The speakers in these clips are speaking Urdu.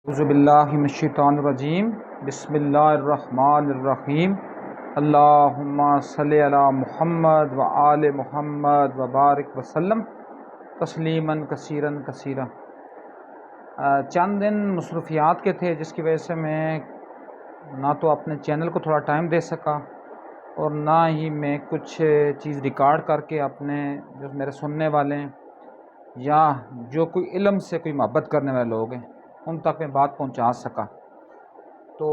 اعوذ باللہ من الشیطان الرجیم بسم اللہ الرحمن الرحیم اللہم صلی علی محمد و آل محمد و بارک وسلم تسلیما کثیرا کثیرا۔ چند دن مصروفیات کے تھے جس کی وجہ سے میں نہ تو اپنے چینل کو تھوڑا ٹائم دے سکا اور نہ ہی میں کچھ چیز ریکارڈ کر کے اپنے جو میرے سننے والے ہیں یا جو کوئی علم سے کوئی محبت کرنے والے لوگ ہیں ان تک میں بات پہنچا سکا۔ تو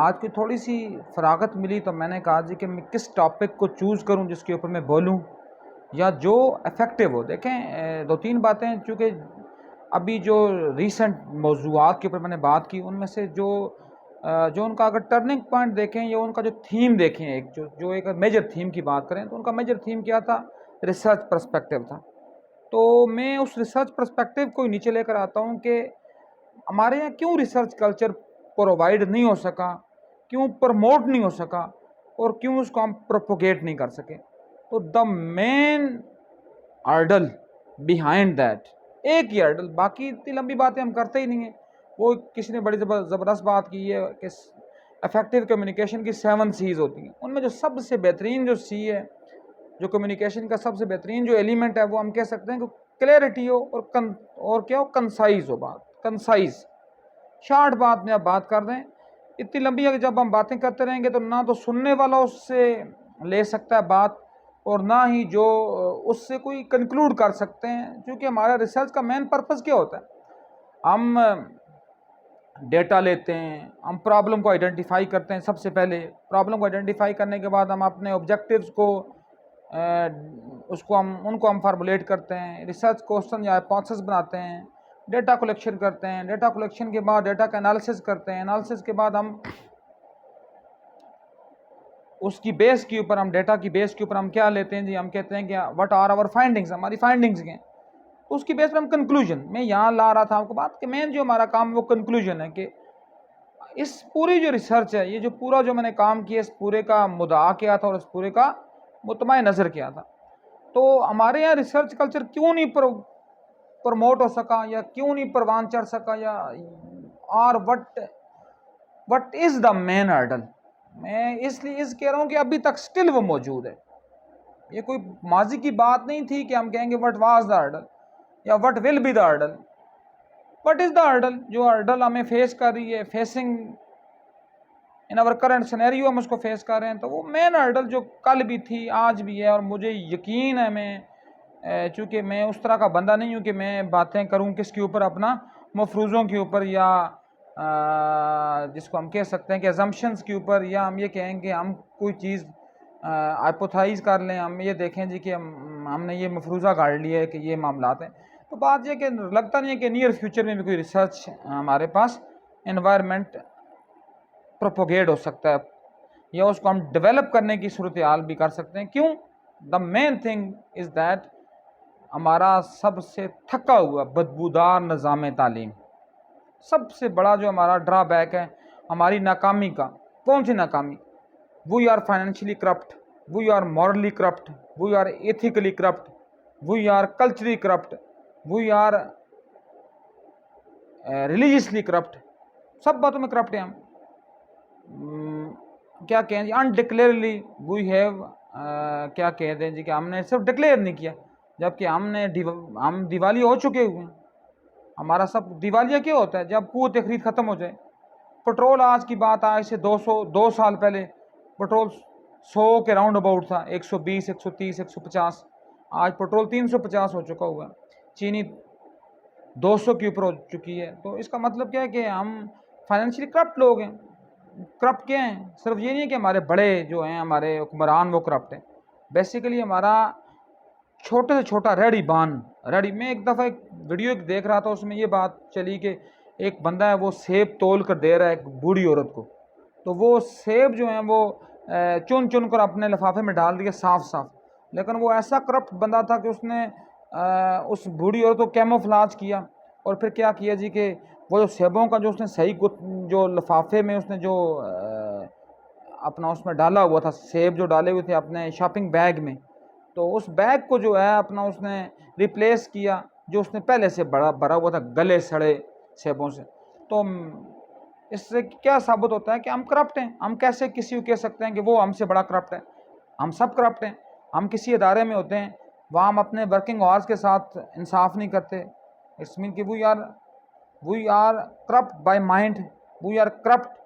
آج کی تھوڑی سی فراغت ملی تو میں نے کہا جی کہ میں کس ٹاپک کو چوز کروں جس کے اوپر میں بولوں یا جو افیکٹو ہو۔ دیکھیں دو تین باتیں چونکہ ابھی جو ریسنٹ موضوعات کے اوپر میں نے بات کی ان میں سے جو ان کا اگر ٹرننگ پوائنٹ دیکھیں یا ان کا جو تھیم دیکھیں ایک میجر تھیم کی بات کریں تو ان کا میجر تھیم کیا تھا؟ ریسرچ پرسپیکٹیو تھا۔ تو میں اس ریسرچ پرسپیکٹیو کو نیچے لے کر آتا ہوں کہ ہمارے یہاں کیوں ریسرچ کلچر پرووائڈ نہیں ہو سکا، کیوں پروموٹ نہیں ہو سکا اور کیوں اس کو ہم پروپوگیٹ نہیں کر سکے۔ تو دا مین ہرڈل بیہائنڈ دیٹ ایک ہی ہرڈل، باقی اتنی لمبی باتیں ہم کرتے ہی نہیں ہیں۔ وہ کسی نے بڑی زبردست بات کی ہے کہ افیکٹو کمیونیکیشن کی 7 C's ہوتی ہیں، ان میں جو سب سے بہترین جو سی ہے، جو کمیونیکیشن کا سب سے بہترین جو ایلیمنٹ ہے وہ ہم کہہ سکتے ہیں کہ کلیئرٹی ہو اور کیا ہو، کنسائز ہو، بات کنسائز شارٹ بات میں آپ بات کر دیں۔ اتنی لمبی ہے کہ جب ہم باتیں کرتے رہیں گے تو نہ تو سننے والا اس سے لے سکتا ہے بات اور نہ ہی جو اس سے کوئی کنکلوڈ کر سکتے ہیں، کیونکہ ہمارا ریسرچ کا مین پرپس کیا ہوتا ہے؟ ہم ڈیٹا لیتے ہیں، ہم پرابلم کو آئیڈینٹیفائی کرتے ہیں۔ سب سے پہلے پرابلم کو آئیڈینٹیفائی کرنے کے بعد ہم اپنے آبجیکٹیوز کو ان کو ہم فارمولیٹ کرتے ہیں، ریسرچ کوسچن یا ہائپوتھیسس بناتے ہیں، ڈیٹا کلیکشن کرتے ہیں، ڈیٹا کلیکشن کے بعد ڈیٹا کا انالیسس کرتے ہیں، انالیسس کے بعد ہم اس کی بیس کے اوپر ڈیٹا کی بیس کے اوپر ہم کیا لیتے ہیں جی، ہم کہتے ہیں کہ وٹ آر آور فائنڈنگز، ہماری فائنڈنگز ہیں۔ تو اس کی بیس پر ہم کنکلوژن، میں یہاں لا رہا تھا آپ کو بات کہ مین جو ہمارا کام وہ کنکلوژن ہے کہ اس پوری جو ریسرچ ہے، یہ جو پورا جو میں نے کام کیا اس پورے کا مدعا کیا تھا اور اس پورے کا مطمع نظر کیا تھا۔ تو ہمارے یہاں ریسرچ کلچر کیوں نہیں پروموٹ ہو سکا یا کیوں نہیں پروان چڑھ سکا یا اور what is the main hurdle? میں اس لیے کہہ رہا ہوں کہ ابھی تک سٹل وہ موجود ہے۔ یہ کوئی ماضی کی بات نہیں تھی کہ ہم کہیں گے وٹ واز دا ہرڈل یا what will be the hurdle. What is the hurdle? جو ہرڈل ہمیں فیس کر رہی ہے، فیسنگ ان اور کرنٹ سینیریو، ہم اس کو فیس کر رہے ہیں، تو وہ مین ہرڈل جو کل بھی تھی آج بھی ہے، اور مجھے یقین ہے میں چونکہ میں اس طرح کا بندہ نہیں ہوں کہ میں باتیں کروں کس کے اوپر، اپنا مفروضوں کے اوپر یا جس کو ہم کہہ سکتے ہیں کہ ازمپشنز کے اوپر، یا ہم یہ کہیں کہ ہم کوئی چیز ہائپوتھائز کر لیں، ہم یہ دیکھیں جی کہ ہم نے یہ مفروضہ گاڑ لیا ہے کہ یہ معاملات ہیں۔ تو بات یہ کہ لگتا نہیں ہے کہ نیئر فیوچر میں بھی کوئی ریسرچ ہمارے پاس انوائرمنٹ پروپوگیٹ ہو سکتا ہے یا اس کو ہم ڈیولپ کرنے کی صورتحال بھی کر سکتے ہیں۔ کیوں؟ دا مین تھنگ از دیٹ ہمارا سب سے تھکا ہوا بدبودار نظام تعلیم، سب سے بڑا جو ہمارا ڈرا بیک ہے ہماری ناکامی کا، کون سی ناکامی؟ We are financially corrupt, we are morally corrupt, we are ethically corrupt, we are culturally corrupt, we are religiously corrupt, سب باتوں میں کرپٹ ہیں ہم۔ کیا کہیں جی انڈکلیئرلی وی ہیو، کیا کہہ دیں جی کہ ہم نے صرف ڈکلیئر نہیں کیا جبکہ ہم دیوالیہ ہو چکے ہوئے ہیں۔ ہمارا سب دیوالیہ کیا ہوتا ہے؟ جب قوت خرید ختم ہو جائے۔ پٹرول آج کی بات، آج سے 2 سال پہلے پٹرول 100 کے راؤنڈ اباؤٹ تھا، 120 130 150، آج پٹرول 350 ہو چکا ہوا ہے، چینی 200 کے اوپر ہو چکی ہے۔ تو اس کا مطلب کیا ہے کہ ہم فائنینشلی کرپٹ لوگ ہیں۔ کرپٹ کیا ہیں؟ صرف یہ نہیں ہے کہ ہمارے بڑے جو ہیں ہمارے حکمران وہ کرپٹ ہیں، بیسیکلی ہمارا چھوٹے سے چھوٹا ریڈی۔ میں ایک دفعہ ایک ویڈیو دیکھ رہا تھا، اس میں یہ بات چلی کہ ایک بندہ ہے وہ سیب تول کر دے رہا ہے ایک بوڑھی عورت کو، تو وہ سیب جو ہیں وہ چن کر اپنے لفافے میں ڈال دیا صاف، لیکن وہ ایسا کرپٹ بندہ تھا کہ اس نے اس بوڑھی عورت کو کیموفلاج کیا اور پھر کیا کیا جی کہ وہ جو سیبوں کا جو اس نے صحیح جو لفافے میں اس نے جو اپنا اس میں ڈالا ہوا تھا، سیب جو ڈالے ہوئے تھے اپنے شاپنگ بیگ میں، تو اس بیگ کو جو ہے اپنا اس نے ریپلیس کیا جو اس نے پہلے سے بھرا ہوا تھا گلے سڑے سیبوں سے۔ تو اس سے کیا ثابت ہوتا ہے کہ ہم کرپٹ ہیں. ہم کیسے کسی کو کہہ سکتے ہیں کہ وہ ہم سے بڑا کرپٹ ہے؟ ہم سب کرپٹ ہیں. ہم کسی ادارے میں ہوتے ہیں، وہاں ہم اپنے ورکنگ آورس کے ساتھ انصاف نہیں کرتے. اٹس مین کہ we are corrupt by mind, we are corrupt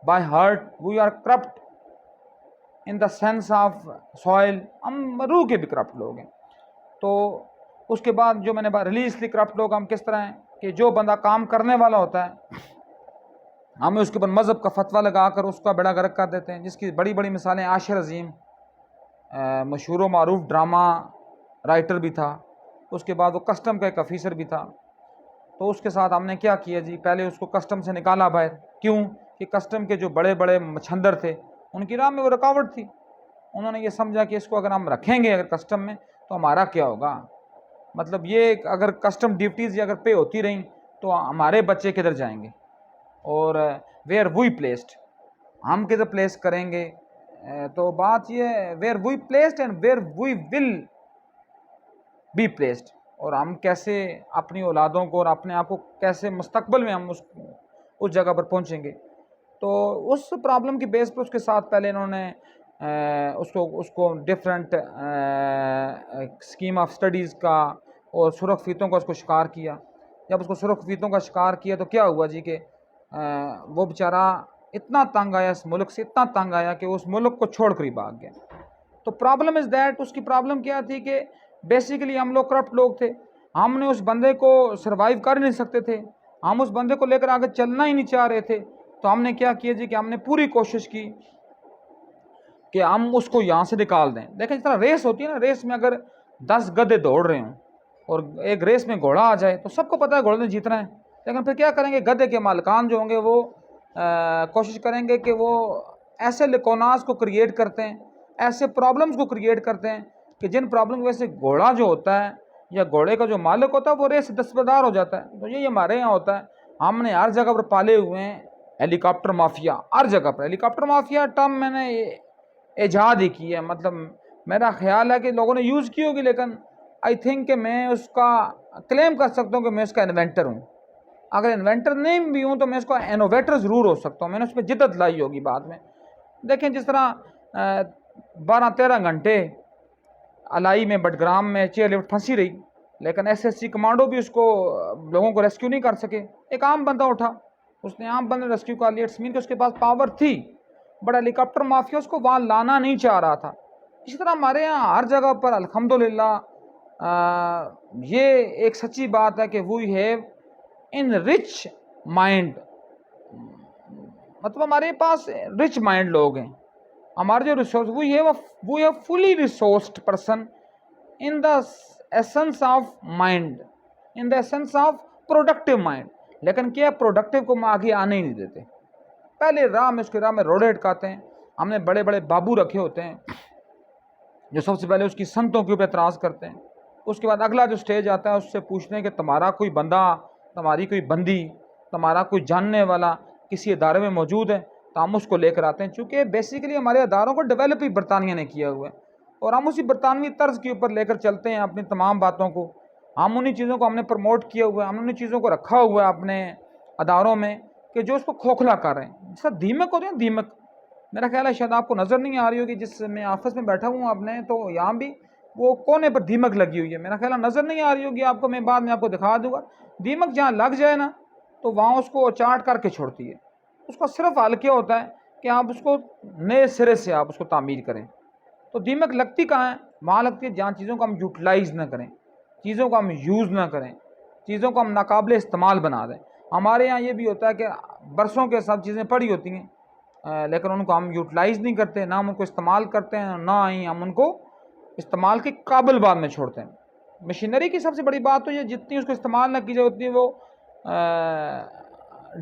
by heart, we are corrupt in the sense of soul. ہم روح کے بھی کرپٹ لوگ ہیں. تو اس کے بعد جو میں نے بات ریلیجسلی کرپٹ لوگ ہم کس طرح ہیں کہ جو بندہ کام کرنے والا ہوتا ہے ہمیں اس کے اوپر مذہب کا فتویٰ لگا کر اس کا بیڑا غرق کر دیتے ہیں، جس کی بڑی بڑی مثالیں عاشر عظیم مشہور و معروف ڈرامہ رائٹر بھی تھا، اس کے بعد وہ کسٹم کا ایک آفیسر بھی تھا. تو اس کے ساتھ ہم نے کیا کیا جی، پہلے اس کو کسٹم سے نکالا باہر. کیوں کہ کسٹم کے جو بڑے بڑے مچھندر تھے ان کی راہ میں وہ رکاوٹ تھی. انہوں نے یہ سمجھا کہ اس کو اگر ہم رکھیں گے اگر کسٹم میں تو ہمارا کیا ہوگا، مطلب یہ اگر کسٹم ڈیوٹیز اگر پے ہوتی رہیں تو ہمارے بچے کدھر جائیں گے، اور ویئر وی پلیسڈ، ہم کدھر پلیس کریں گے. تو بات یہ where we placed and where we will be placed, اور ہم کیسے اپنی اولادوں کو اور اپنے آپ کو کیسے مستقبل میں ہم اس جگہ پر پہنچیں گے. تو اس پرابلم کی بیس پر اس کے ساتھ پہلے انہوں نے اس کو ڈفرینٹ اسکیم آف اسٹڈیز کا اور سرخ فیتوں کا اس کو شکار کیا. جب اس کو سرخ فیتوں کا شکار کیا تو کیا ہوا جی کہ وہ بیچارہ اتنا تنگ آیا اس ملک سے، اتنا تنگ آیا کہ اس ملک کو چھوڑ کر ہی بھاگ گیا. تو پرابلم از دیٹ، اس کی پرابلم کیا تھی کہ بیسیکلی ہم لوگ کرپٹ لوگ تھے. ہم نے اس بندے کو سروائیو کر ہی نہیں سکتے تھے، ہم اس بندے کو لے کر آگے چلنا ہی نہیں چاہ رہے تھے. تو ہم نے کیا کیا جی کہ ہم نے پوری کوشش کی کہ ہم اس کو یہاں سے نکال دیں. دیکھیں جس طرح ریس ہوتی ہے نا، ریس میں اگر 10 گدھے دوڑ رہے ہوں اور ایک ریس میں گھوڑا آ جائے تو سب کو پتہ ہے گھوڑے نے جیتنا ہے، لیکن پھر کیا کریں گے، گدھے کے مالکان جو ہوں گے وہ کوشش کریں گے کہ وہ ایسے لکوناز کو کریٹ کرتے ہیں، ایسے پرابلمز کو کریٹ کرتے ہیں کہ جن پرابلم کی وجہ سے گھوڑا جو ہوتا ہے یا گھوڑے کا جو مالک ہوتا ہے وہ ریس سے دستبردار ہو جاتا ہے. تو یہ ہمارے یہاں ہوتا ہے. ہم نے ہر جگہ پر پالے ہوئے ہیں ہیلی کاپٹر مافیا، ہر جگہ پر. ہیلی کاپٹر مافیا ٹرم میں نے ایجاد ہی کی ہے، مطلب میرا خیال ہے کہ لوگوں نے یوز کی ہوگی، لیکن آئی تھنک کہ میں اس کا کلیم کر سکتا ہوں کہ میں اس کا انوینٹر ہوں. اگر انوینٹر نہیں بھی ہوں تو میں اس کا انوویٹر ضرور ہو سکتا ہوں. میں نے اس پہ جدت لائی ہوگی بعد میں. دیکھیں جس طرح 12-13 گھنٹے الائی میں بٹگرام میں چیئر لفٹ پھنسی رہی، لیکن SSC کمانڈو بھی اس کو لوگوں کو ریسکیو نہیں کر سکے. ایک عام بندہ اٹھا، اس نے عام بندے ریسکیو کر لیا. اٹس مین کہ اس کے پاس پاور تھی، بڑا ہیلی کاپٹر مافیا اس کو وہاں لانا نہیں چاہ رہا تھا. اسی طرح ہمارے یہاں ہر جگہ پر الحمدللہ یہ ایک سچی بات ہے کہ we have in rich mind, مطلب ہمارے پاس رچ مائنڈ لوگ ہیں. ہمارے جو resource we have fully resourced person in the essence of mind, in the essence of productive mind. لیکن کیا پروڈکٹیو کو ہم آگے آنے ہی نہیں دیتے. پہلے راہ میں اس کے راہ میں روڈے اٹکاتے ہیں. ہم نے بڑے بڑے بابو رکھے ہوتے ہیں جو سب سے پہلے اس کی سنتوں کے اوپر اعتراض کرتے ہیں. اس کے بعد اگلا جو سٹیج آتا ہے اس سے پوچھتے ہیں کہ تمہارا کوئی بندہ، تمہاری کوئی بندی، تمہارا کوئی جاننے والا کسی ادارے میں موجود ہے تو ہم اس کو لے کر آتے ہیں. چونکہ بیسیکلی ہمارے اداروں کو ڈیولپ ہی برطانیہ نے کیا ہوا ہے اور ہم اسی برطانوی طرز کے اوپر لے کر چلتے ہیں اپنی تمام باتوں کو. ہم انہی چیزوں کو ہم نے پروموٹ کیا ہوا ہے، ہم نے انہی چیزوں کو رکھا ہوا ہے اپنے اداروں میں کہ جو اس کو کھوکھلا کر رہے ہیں. جیسا دیمک ہوتے ہیں، دیمک میرا خیال ہے شاید آپ کو نظر نہیں آ رہی ہوگی، جس میں آفس میں بیٹھا ہوں اپنے تو یہاں بھی وہ کونے پر دیمک لگی ہوئی ہے. میرا خیال ہے نظر نہیں آ رہی ہوگی آپ کو، میں بعد میں آپ کو دکھا دوں گا. دیمک جہاں لگ جائے نا تو وہاں اس کو چاٹ کر کے چھوڑتی ہے. اس کا صرف حل کیا ہوتا ہے کہ آپ اس کو نئے سرے سے آپ اس کو تعمیر کریں. تو دیمک لگتی کہاں ہے؟ وہاں لگتی ہے جہاں چیزوں کو ہم یوٹیلائز نہ کریں، چیزوں کو ہم یوز نہ کریں، چیزوں کو ہم ناقابل استعمال بنا دیں. ہمارے یہاں یہ بھی ہوتا ہے کہ برسوں کے سب چیزیں پڑی ہوتی ہیں لیکن ان کو ہم یوٹیلائز نہیں کرتے، نہ ہم ان کو استعمال کرتے ہیں، نہ ہی ہم ان کو استعمال کے قابل بعد میں چھوڑتے ہیں. مشینری کی سب سے بڑی بات تو یہ جتنی اس کو استعمال نہ کی جائے اتنی وہ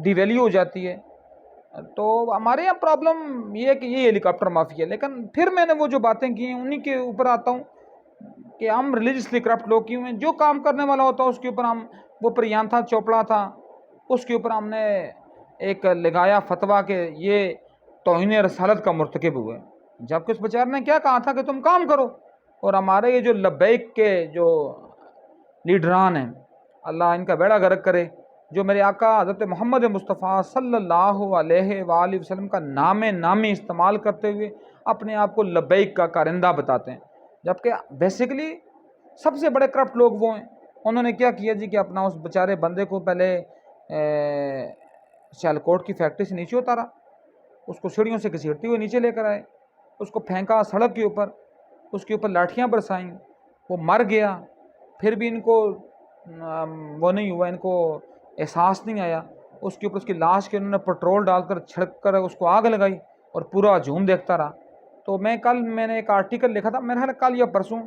ڈی ویلیو ہو جاتی ہے. تو ہمارے یہاں پرابلم یہ ہے کہ یہ ہیلی کاپٹر مافیا. لیکن پھر میں نے وہ جو باتیں کی ہیں انہی کے اوپر آتا ہوں کہ ہم ریلیجسلی کرپٹ لوگ کیوں ہیں. جو کام کرنے والا ہوتا ہے اس کے اوپر ہم، وہ پریانتھا چوپڑا تھا اس کے اوپر ہم نے ایک لگایا فتویٰ کہ یہ توہین رسالت کا مرتکب ہوئے، جبکہ اس بیچارے نے کیا کہا تھا کہ تم کام کرو. اور ہمارے یہ جو لبیک کے جو لیڈران ہیں، اللہ ان کا بیڑا غرق کرے، جو میرے آقا حضرت محمد مصطفیٰ صلی اللہ علیہ وآلہ وسلم کا نامی استعمال کرتے ہوئے اپنے آپ کو لبیک کا کارندہ بتاتے ہیں، جبکہ بیسیکلی سب سے بڑے کرپٹ لوگ وہ ہیں۔ انہوں نے کیا کیا جی کہ اپنا اس بیچارے بندے کو پہلے سیالکوٹ کی فیکٹری سے نیچے اتارا، اس کو سیڑھیوں سے گھسیٹتے ہوئے نیچے لے کر آئے، اس کو پھینکا سڑک کے اوپر، اس کے اوپر لاٹھیاں برسائیں، وہ مر گیا۔ پھر بھی ان کو وہ نہیں ہوا، ان کو احساس نہیں آیا، اس کے اوپر اس کی لاش کے انہوں نے پٹرول ڈال کر چھڑک کر اس کو آگ لگائی اور پورا ہجوم دیکھتا رہا۔ تو میں نے ایک آرٹیکل لکھا تھا، میرے خیال کل یا پرسوں،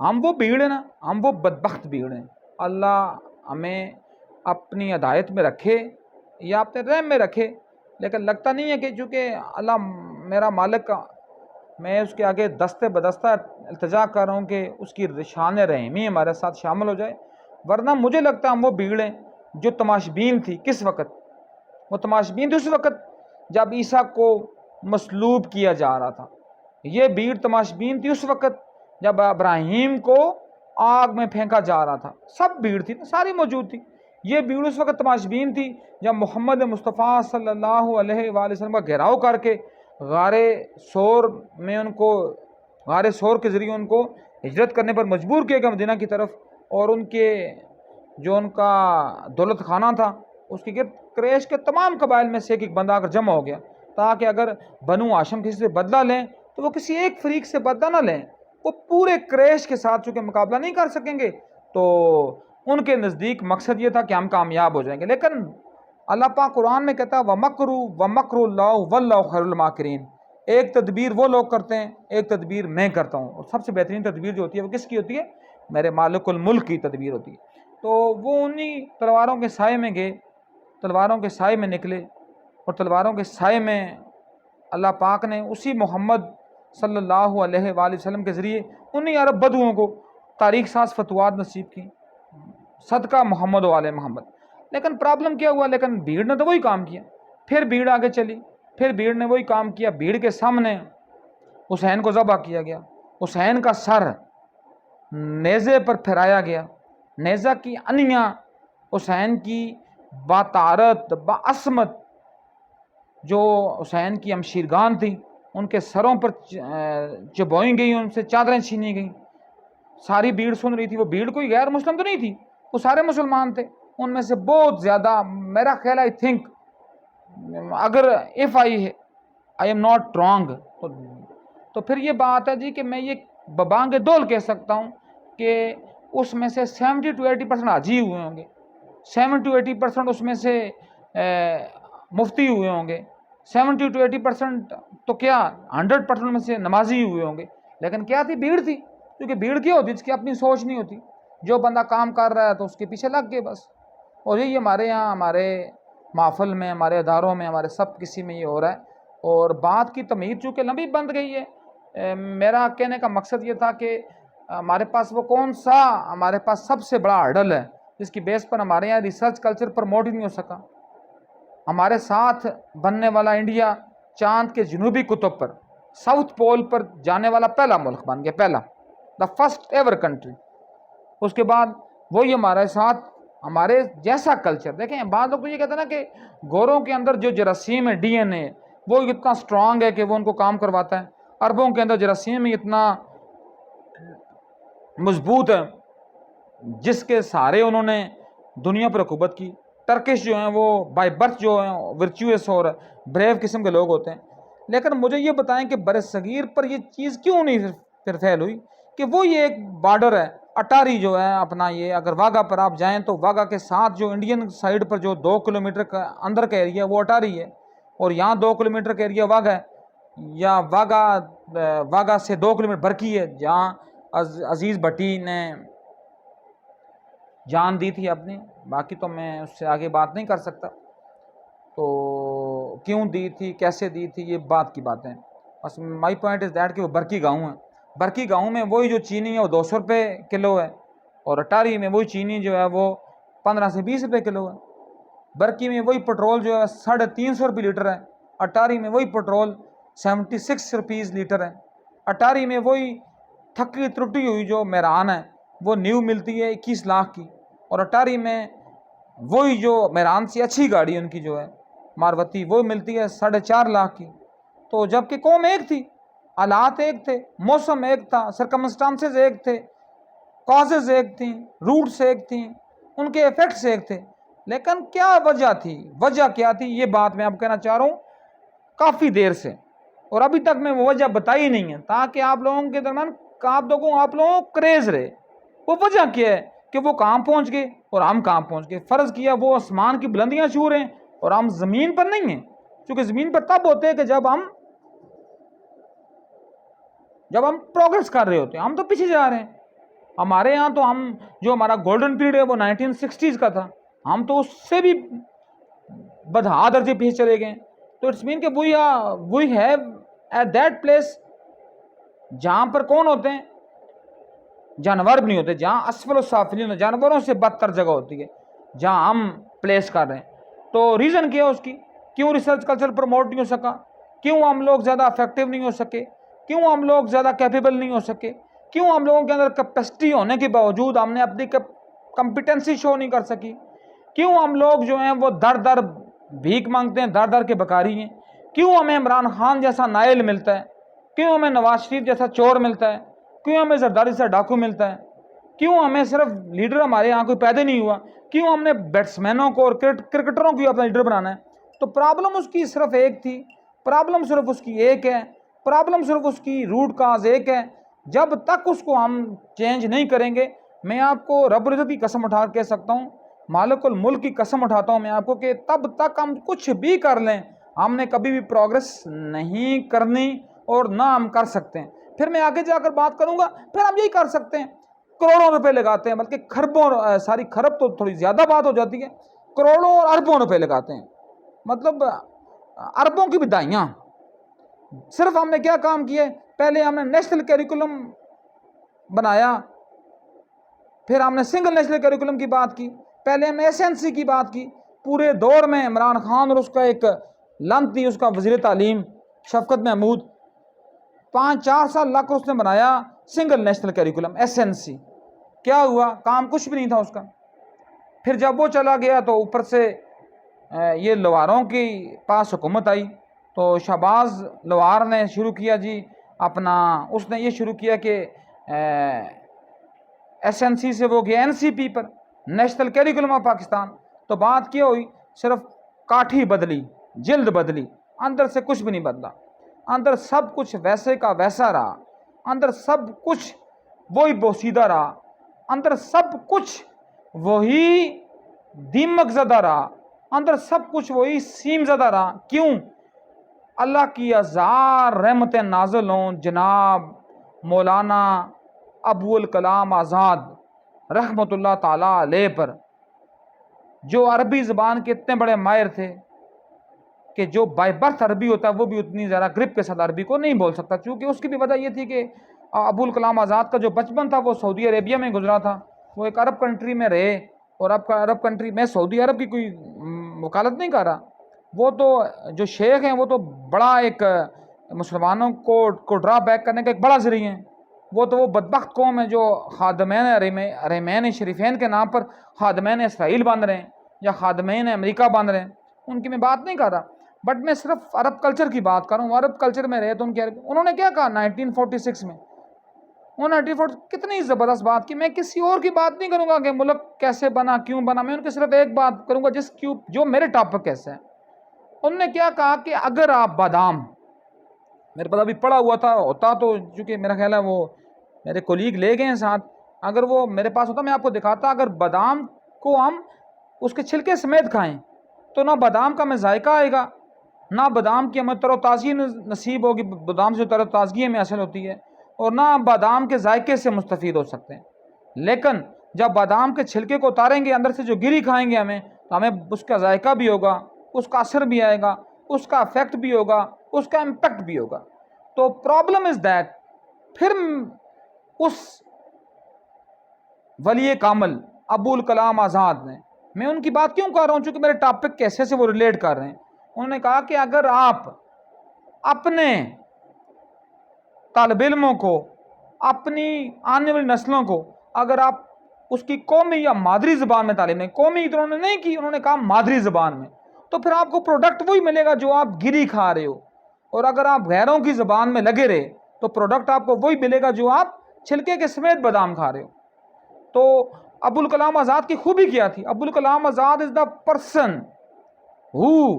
ہم وہ بھیڑ ہیں نا، ہم وہ بدبخت بھیڑ ہیں۔ اللہ ہمیں اپنی ہدایت میں رکھے یا اپنے رحم میں رکھے، لیکن لگتا نہیں ہے کہ چونکہ اللہ میرا مالک، میں اس کے آگے دستے بدستہ التجا کر رہا ہوں کہ اس کی شان رحمی ہمارے ساتھ شامل ہو جائے، ورنہ مجھے لگتا ہے ہم وہ بھیڑ ہیں جو تماشبین تھی۔ کس وقت وہ تماشبین تھی؟ اس وقت جب عیسیٰ کو مصلوب کیا جا رہا تھا۔ یہ بھیڑ تماشبین تھی اس وقت جب ابراہیم کو آگ میں پھینکا جا رہا تھا، سب بھیڑ تھی، ساری موجود تھی۔ یہ بھیڑ اس وقت تماشبین تھی جب محمد مصطفیٰ صلی اللہ علیہ وآلہ وسلم کا گھیراؤ کر کے غار ثور کے ذریعے ان کو ہجرت کرنے پر مجبور کیا گیا مدینہ کی طرف، اور ان کے جو ان کا دولت خانہ تھا اس کے گرد قریش کے تمام قبائل میں سے ایک بندہ آ کر جمع ہو گیا، تاکہ اگر بنو ہاشم کسی سے بدلہ لیں تو وہ کسی ایک فریق سے بدلہ نہ لیں، وہ پورے قریش کے ساتھ چونکہ مقابلہ نہیں کر سکیں گے، تو ان کے نزدیک مقصد یہ تھا کہ ہم کامیاب ہو جائیں گے۔ لیکن اللہ پاک قرآن میں کہتا ہے وَمَكْرُوا وَمَكْرُ اللَّهِ وَاللَّهُ خَيْرُ الْمَاكِرِينَ، ایک تدبیر وہ لوگ کرتے ہیں، ایک تدبیر میں کرتا ہوں، اور سب سے بہترین تدبیر جو ہوتی ہے وہ کس کی ہوتی ہے؟ میرے مالک الملک کی تدبیر ہوتی ہے۔ تو وہ انہی تلواروں کے سائے میں گئے، تلواروں کے سائے میں نکلے، اور تلواروں کے سائے میں اللہ پاک نے اسی محمد صلی اللہ علیہ وآلہ وسلم کے ذریعے انہی عرب بدوؤں کو تاریخ ساز فتوحات نصیب کی، صدقہ محمد و آل محمد۔ لیکن پرابلم کیا ہوا؟ لیکن بھیڑ نے تو وہی کام کیا، پھر بھیڑ آگے چلی، پھر بھیڑ نے وہی کام کیا۔ بھیڑ کے سامنے حسین کو ذبح کیا گیا، حسین کا سر نیزے پر پھیرایا گیا، نیزہ کی انیاں حسین کی باطارت باعصمت جو حسین کی ہمشیرگان تھیں ان کے سروں پر چبوئی گئیں، ان سے چادریں چھینی گئیں۔ ساری بھیڑ سن رہی تھی، وہ بھیڑ کوئی غیر مسلم تو نہیں تھی، وہ سارے مسلمان تھے۔ ان میں سے بہت زیادہ، میرا خیال آئی تھنک، اگر if I am not wrong, تو پھر یہ بات ہے جی کہ میں یہ ببانگ دول کہہ سکتا ہوں کہ اس میں سے 70 to 80% حاجی ہوئے ہوں گے، 70 to 80% اس میں سے مفتی ہوئے ہوں گے، 70 to 80% تو کیا 100% میں سے نمازی ہوئے ہوں گے۔ لیکن کیا تھی؟ بھیڑ تھی، کیونکہ بھیڑ کیا ہوتی؟ جس کی اپنی سوچ نہیں ہوتی، جو بندہ کام کر رہا ہے تو اس کے پیچھے لگ گئے بس۔ اور یہی ہمارے یہاں، ہمارے محفل میں، ہمارے اداروں میں، ہمارے سب کسی میں یہ ہو رہا ہے۔ اور بات کی تمہید چونکہ لمبی بند گئی ہے، میرا کہنے کا مقصد یہ تھا کہ ہمارے پاس وہ کون سا، ہمارے پاس سب سے بڑا ہرڈل ہے جس کی بیس پر ہمارے یہاں ریسرچ کلچر پروموٹ ہی نہیں ہو سکا۔ ہمارے ساتھ بننے والا انڈیا چاند کے جنوبی قطب پر، ساؤتھ پول پر جانے والا پہلا ملک بن گیا، پہلا، دا فرسٹ ایور کنٹری۔ اس کے بعد وہی ہمارے ساتھ ہمارے جیسا کلچر، دیکھیں بعض لوگ تو یہ کہتے ہیں نا کہ گوروں کے اندر جو جراثیم ہے، ڈی این اے، وہ اتنا سٹرونگ ہے کہ وہ ان کو کام کرواتا ہے۔ عربوں کے اندر جراثیم اتنا مضبوط ہے جس کے سہارے انہوں نے دنیا پر حکومت کی۔ ٹرکش جو ہیں وہ بائی برتھ جو ہیں ورچوئس اور بریو قسم کے لوگ ہوتے ہیں۔ لیکن مجھے یہ بتائیں کہ برصغیر پر یہ چیز کیوں نہیں پھر پھیل ہوئی کہ وہ یہ ایک بارڈر ہے اٹاری جو ہے اپنا، یہ اگر واگا پر آپ جائیں تو واگا کے ساتھ جو انڈین سائیڈ پر جو 2 کلومیٹر کا اندر کا ایریا وہ اٹاری ہے، اور یہاں 2 کلومیٹر کا ایریا واگا ہے، یا واگا سے 2 کلومیٹر برکی ہے جہاں عزیز بھٹی نے جان دی تھی اپنی۔ باقی تو میں اس سے آگے بات نہیں کر سکتا، تو کیوں دی تھی، کیسے دی تھی، یہ بات کی باتیں۔ بس مائی پوائنٹ از دیٹ کہ وہ برکی گاؤں ہے، برکی گاؤں میں وہی جو چینی ہے وہ 200 روپے کلو ہے، اور اٹاری میں وہی چینی جو ہے وہ 15 سے 20 روپے کلو ہے۔ برکی میں وہی پٹرول جو ہے 350 روپے لیٹر ہے، اٹاری میں وہی پٹرول 76 روپیز لیٹر ہے۔ اٹاری میں وہی تھکی ترٹی ہوئی جو میران ہے وہ نیو ملتی ہے 21 لاکھ کی، اور اٹاری میں وہی جو میران سے اچھی گاڑی ان کی جو ہے ماروتی وہ ملتی ہے 4.5 لاکھ کی. تو جب کہ قوم ایک تھی، حالات ایک تھے، موسم ایک تھا، سرکمسٹانسز ایک تھے، کازز ایک تھیں، روٹس ایک تھیں، ان کے ایفیکٹس ایک تھے. لیکن کیا وجہ تھی، وجہ کیا تھی، یہ بات میں آپ کہنا چاہ رہا ہوں کافی دیر سے، اور ابھی تک میں وہ وجہ بتائی نہیں ہے تاکہ آپ لوگوں کے درمیان آپ لوگوں کو کریز رہے. وہ وجہ کیا ہے کہ وہ کہاں پہنچ گئے اور ہم کہاں پہنچ گئے. فرض کیا وہ آسمان کی بلندیاں چھو رہے ہیں اور ہم زمین پر نہیں ہیں، کیونکہ زمین پر تب ہوتے ہیں کہ جب ہم پروگرس کر رہے ہوتے ہیں. ہم تو پیچھے جا رہے ہیں. ہمارے یہاں تو ہم جو ہمارا گولڈن پیریڈ ہے وہ 1960s کا تھا، ہم تو اس سے بھی بدہا درجے پیچھے چلے گئے. تو اٹس مین کہ we have at that place جہاں پر کون ہوتے ہیں، جانور بھی نہیں ہوتے، جہاں اسفل السافلین، جانوروں سے بدتر جگہ ہوتی ہے جہاں ہم پلیس کر رہے ہیں. تو ریزن کیا ہے اس کی، کیوں ریسرچ کلچر پروموٹ نہیں ہو سکا، کیوں ہم لوگ زیادہ افیکٹو نہیں ہو سکے، کیوں ہم لوگ زیادہ کیپیبل نہیں ہو سکے، کیوں ہم لوگوں کے اندر کیپیسٹی ہونے کے باوجود ہم نے اپنی کمپیٹنسی شو نہیں کر سکی، کیوں ہم لوگ جو ہیں وہ در در بھیک مانگتے ہیں، در در کے بکاری ہیں، کیوں ہمیں عمران خان جیسا نائل ملتا ہے، کیوں ہمیں نواز شریف جیسا چور ملتا ہے، کیوں ہمیں زرداری سے ڈاکو ملتا ہے، کیوں ہمیں صرف لیڈر ہمارے یہاں کوئی پیدا نہیں ہوا، کیوں ہم نے بیٹسمینوں کو اور کرکٹروں کو اپنا لیڈر بنانا ہے. تو پرابلم اس کی صرف ایک تھی، پرابلم صرف اس کی ایک ہے، پرابلم صرف اس کی روٹ کاز ایک ہے. جب تک اس کو ہم چینج نہیں کریں گے، میں آپ کو رب العزت کی قسم اٹھا کہہ سکتا ہوں، مالک الملک کی قسم اٹھاتا ہوں میں آپ کو، کہ تب تک ہم کچھ بھی کر لیں ہم نے کبھی بھی پروگرس نہیں کرنی اور نہ ہم کر سکتے ہیں. پھر میں آگے جا کر بات کروں گا، پھر ہم یہی کر سکتے ہیں، کروڑوں روپے لگاتے ہیں، بلکہ خرب تو تھوڑی زیادہ بات ہو جاتی ہے، کروڑوں اور اربوں روپے لگاتے ہیں، مطلب اربوں کی بدائیاں. صرف ہم نے کیا کام کیے، پہلے ہم نے نیشنل کیریکولم بنایا، پھر ہم نے سنگل نیشنل کیریکولم کی بات کی، پہلے ہم نے ایسنسی کی بات کی. پورے دور میں عمران خان اور اس کا ایک لانتی اس کا وزیر تعلیم شفقت محمود 5-4 سال لگ کر اس نے بنایا سنگل نیشنل کیریکولم ایسنسی. کیا ہوا، کام کچھ بھی نہیں تھا اس کا. پھر جب وہ چلا گیا تو اوپر سے یہ لوہاروں کی پاس حکومت آئی، تو شہباز لوہار نے شروع کیا جی اپنا، اس نے یہ شروع کیا کہ ایس این سی سے وہ گیا این سی پی پر، نیشنل کیریکولم آف پاکستان. تو بات کیا ہوئی، صرف کاٹھی بدلی، جلد بدلی، اندر سے کچھ بھی نہیں بدلا. اندر سب کچھ ویسے کا ویسا رہا، اندر سب کچھ وہی بوسیدہ رہا، اندر سب کچھ وہی دیمک زدہ رہا، اندر سب کچھ وہی سیم زدہ رہا. کیوں؟ اللہ کی ہزار رحمتیں نازل ہوں جناب مولانا ابو الکلام آزاد رحمۃ اللہ تعالیٰ علیہ پر، جو عربی زبان کے اتنے بڑے ماہر تھے کہ جو بائی برتھ عربی ہوتا ہے وہ بھی اتنی زیادہ گرپ کے ساتھ عربی کو نہیں بول سکتا. چونکہ اس کی بھی وجہ یہ تھی کہ ابو الکلام آزاد کا جو بچپن تھا وہ سعودی عربیہ میں گزرا تھا، وہ ایک عرب کنٹری میں رہے، اور اب کا عرب کنٹری میں سعودی عرب کی کوئی وکالت نہیں کر رہا، وہ تو جو شیخ ہیں وہ تو بڑا ایک مسلمانوں کو ڈرا بیک کرنے کا ایک بڑا ذریعہ ہیں. وہ تو وہ بدبخت قوم ہے جو خادمین حرمین شریفین کے نام پر خادمین اسرائیل باندھ رہے ہیں یا خادمین امریکہ باندھ رہے ہیں، ان کی میں بات نہیں کر رہا. بٹ میں صرف عرب کلچر کی بات کروں. عرب کلچر میں رہے تو انہوں نے کیا کہا 1946 میں، 1940 کتنی زبردست بات کی. میں کسی اور کی بات نہیں کروں گا کہ ملک کیسے بنا، کیوں بنا، میں ان کی صرف ایک بات کروں گا جو میرے ٹاپک کیسے ہے. انہوں نے کیا کہا کہ اگر آپ بادام، میرے پاس ابھی پڑا ہوا تھا، ہوتا تو چونکہ میرا خیال ہے وہ میرے کولیگ لے گئے ہیں ساتھ، اگر وہ میرے پاس ہوتا میں آپ کو دکھاتا. اگر بادام کو ہم اس کے چھلکے سمیت کھائیں تو نہ بادام کا ہمیں ذائقہ آئے گا، نہ بادام کی ہمیں تر و تازگی نصیب ہوگی، بادام سے تر و تازگی ہمیں حاصل ہوتی ہے، اور نہ بادام کے ذائقے سے مستفید ہو سکتے ہیں. لیکن جب بادام کے چھلکے کو اتاریں گے، اندر سے جو گری کھائیں گے ہمیں، تو ہمیں اس کا ذائقہ بھی ہوگا، اس کا اثر بھی آئے گا، اس کا افیکٹ بھی ہوگا، اس کا امپیکٹ بھی ہوگا. تو پرابلم از دیٹ پھر اس ولی کامل ابو الکلام آزاد نے، میں ان کی بات کیوں کر رہا ہوں چونکہ میرے ٹاپک کیسے سے وہ ریلیٹ کر رہے ہیں. انہوں نے کہا کہ اگر آپ اپنے طالب علموں کو، اپنی آنے والی نسلوں کو اگر آپ اس کی قومی یا مادری زبان میں تعلیم نہیں. قومی تو انہوں نے نہیں کی, انہوں نے کہا مادری زبان میں. تو پھر آپ کو پروڈکٹ وہی ملے گا جو آپ گری کھا رہے ہو, اور اگر آپ غیروں کی زبان میں لگے رہے تو پروڈکٹ آپ کو وہی ملے گا جو آپ چھلکے کے سمیت بادام کھا رہے ہو. تو ابوالکلام آزاد کی خوبی کیا تھی؟ ابوالکلام آزاد از دا پرسن ہو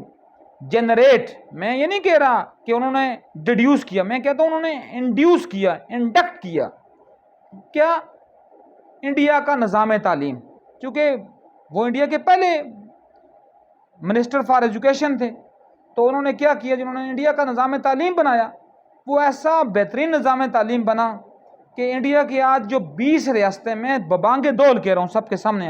جنریٹ, میں یہ نہیں کہہ رہا کہ انہوں نے ڈیڈیوس کیا, میں کہتا ہوں انہوں نے انڈیوس کیا, انڈکٹ کیا. کیا؟ انڈیا کا نظام تعلیم, چونکہ وہ انڈیا کے پہلے منسٹر فار ایجوکیشن تھے, تو انہوں نے کیا کیا, جنہوں نے انڈیا کا نظام تعلیم بنایا وہ ایسا بہترین نظام تعلیم بنا کہ انڈیا کی آج جو 20 ریاستیں, میں ببانگ دول کہہ رہا ہوں سب کے سامنے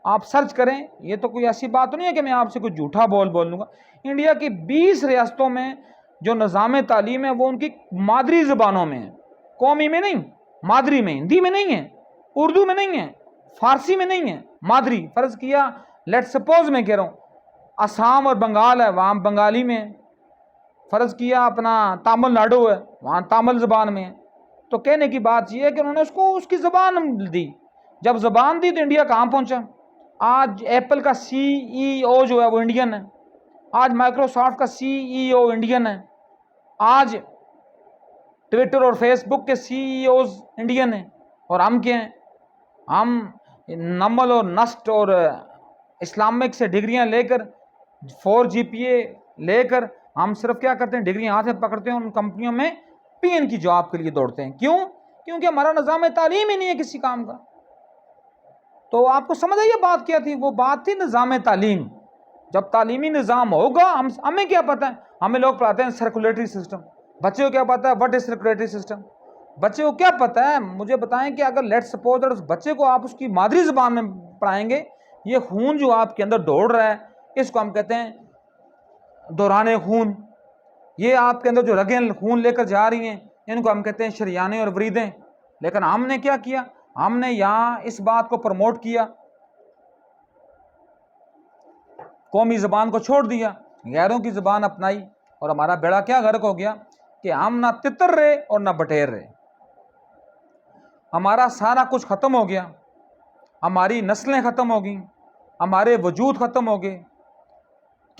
آپ سرچ کریں, یہ تو کوئی ایسی بات نہیں ہے کہ میں آپ سے کوئی جھوٹا بول لوں گا. انڈیا کی 20 ریاستوں میں جو نظام تعلیم ہے وہ ان کی مادری زبانوں میں ہے, قومی میں نہیں, مادری میں. ہندی میں نہیں ہے, اردو میں نہیں ہے, فارسی میں نہیں ہے, مادری. فرض کیا لیٹ سپوز میں کہہ رہا ہوں آسام اور بنگال ہے, وہاں بنگالی میں. فرض کیا اپنا تامل ناڈو ہے, وہاں تامل زبان میں ہے. تو کہنے کی بات یہ ہے کہ انہوں نے اس کو اس کی زبان دی. جب زبان دی تو انڈیا کہاں پہنچا؟ آج ایپل کا CEO جو ہے وہ انڈین ہے, آج مائکروسافٹ کا CEO انڈین ہے, آج ٹویٹر اور فیس بک کے CEOs انڈین ہیں. اور ہم کیا ہیں؟ ہم نمل اور نسٹ اور اسلامک سے ڈگریاں لے کر 4 GPA لے کر ہم صرف کیا کرتے ہیں, ڈگری ہاتھ میں پکڑتے ہیں, ان کمپنیوں میں PN کی جاب کے لیے دوڑتے ہیں. کیوں؟ کیونکہ ہمارا نظام تعلیم ہی نہیں ہے کسی کام کا. تو آپ کو سمجھ آئی یہ بات کیا تھی؟ وہ بات تھی نظام تعلیم. جب تعلیمی نظام ہوگا, ہمیں کیا پتہ ہے, ہمیں لوگ پڑھاتے ہیں سرکولیٹری سسٹم, بچے کو کیا پتہ ہے وٹ از سرکولیٹری سسٹم؟ بچے کو کیا پتہ ہے؟ مجھے بتائیں کہ اگر لیٹ سپوز اس بچے کو آپ اس کی مادری زبان میں پڑھائیں گے, یہ خون جو آپ کے اندر دوڑ رہا ہے اس کو ہم کہتے ہیں دوران خون. یہ آپ کے اندر جو رگیں خون لے کر جا رہی ہیں ان کو ہم کہتے ہیں شریانیں اور وریدیں. لیکن ہم نے کیا کیا؟ ہم نے یہاں اس بات کو پروموٹ کیا, قومی زبان کو چھوڑ دیا, غیروں کی زبان اپنائی, اور ہمارا بیڑا کیا غرق ہو گیا کہ ہم نہ تتر رہے اور نہ بٹیر رہے. ہمارا سارا کچھ ختم ہو گیا, ہماری نسلیں ختم ہو گئیں, ہمارے وجود ختم ہو گئے.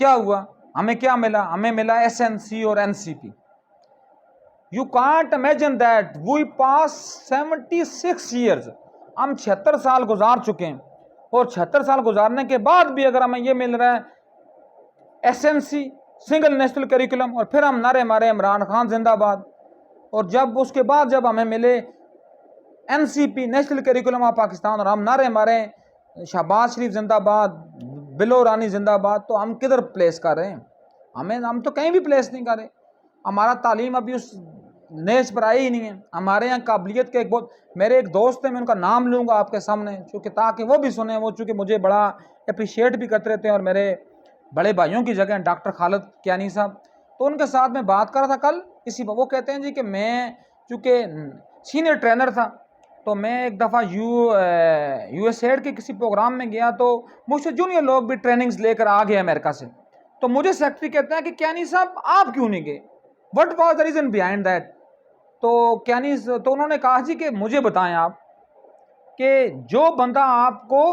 کیا ہوا؟ ہمیں کیا ملا؟ ہمیں ملا SNC اور NCP. You can't imagine that we passed 76 years. ہم 76 سال گزار چکے ہیں, اور 76 سال گزارنے کے بعد بھی اگر ہمیں یہ مل رہا ہے SNC سنگل نیشنل کریکولم, اور پھر ہم نعرے مارے عمران خان زندہ باد, اور جب اس کے بعد جب ہمیں ملے NCP national curriculum of Pakistan اور ہم نعرے مارے شہباز شریف زندہ باد, بلو رانی زندہ باد, تو ہم کدھر پلیس کر رہے ہیں؟ ہم تو کہیں بھی پلیس نہیں کر رہے. ہمارا تعلیم ابھی اس نیز پر آئی ہی نہیں ہے. ہمارے یہاں قابلیت کے میرے ایک دوست ہیں, میں ان کا نام لوں گا آپ کے سامنے چونکہ تاکہ وہ بھی سنیں, وہ چونکہ مجھے بڑا اپریشیٹ بھی کرتے رہتے ہیں, اور میرے بڑے بھائیوں کی جگہ ڈاکٹر خالد کیانی صاحب. تو ان کے ساتھ میں بات کر رہا تھا کل وہ کہتے ہیں جی کہ میں چونکہ سینئر ٹرینر تھا, تو میں ایک دفعہ USA کے کسی پروگرام میں گیا, تو مجھ سے جونیئر لوگ بھی ٹریننگز لے کر آ گئے امریکہ سے. تو مجھے سیکرٹری کہتا ہے کہ کیانی صاحب آپ کیوں نہیں گئے, what was the reason behind that? تو انہوں نے کہا جی کہ مجھے بتائیں آپ کہ جو بندہ آپ کو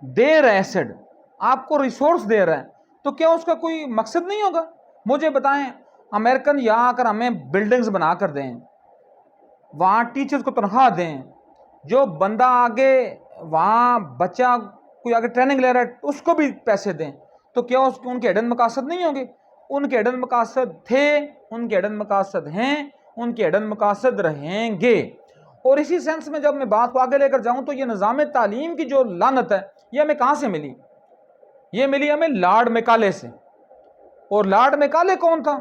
دے رہا ہے ایسڈ, آپ کو ریسورس دے رہا ہے, تو کیا اس کا کوئی مقصد نہیں ہوگا؟ مجھے بتائیں, امریکن یہاں آ کر ہمیں بلڈنگز بنا کر دیں, وہاں ٹیچرز کو تنخواہ دیں, جو بندہ آگے وہاں بچہ کوئی آگے ٹریننگ لے رہا ہے اس کو بھی پیسے دیں, تو کیا ان کے ہڈن مقاصد نہیں ہوں گے؟ ان کے ہڈن مقاصد تھے, ان کے ہڈن مقاصد ہیں, ان کے ہڈن مقاصد رہیں گے. اور اسی سینس میں جب میں بات کو آگے لے کر جاؤں تو یہ نظام تعلیم کی جو لعنت ہے یہ ہمیں کہاں سے ملی؟ یہ ملی ہمیں لارڈ میکالے سے. اور لارڈ میکالے کون تھا؟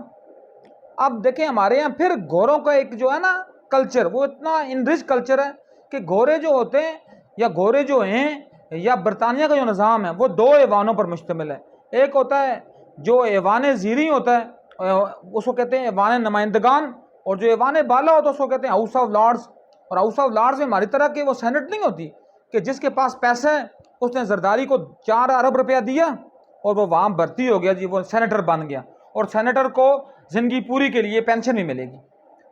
اب دیکھیں ہمارے یہاں پھر گوروں کا ایک جو ہے نا کلچر, وہ اتنا انرچ کلچر ہے کہ گورے جو ہوتے ہیں یا گورے جو ہیں یا برطانیہ کا جو نظام ہے وہ 2 ایوانوں پر مشتمل ہے. ایک ہوتا ہے جو ایوان زیریں ہوتا ہے, اس کو کہتے ہیں ایوان نمائندگان, اور جو ایوان بالا ہوتا ہے اس کو کہتے ہیں ہاؤس آف لارڈز. اور ہاؤس آف لارڈز میں ہماری طرح کہ وہ سینٹ نہیں ہوتی کہ جس کے پاس پیسہ ہے اس نے زرداری کو 4 ارب روپیہ دیا اور وہ وہاں بھرتی ہو گیا, جی وہ سینیٹر بن گیا, اور سینیٹر کو زندگی پوری کے لیے پینشن بھی ملے گی.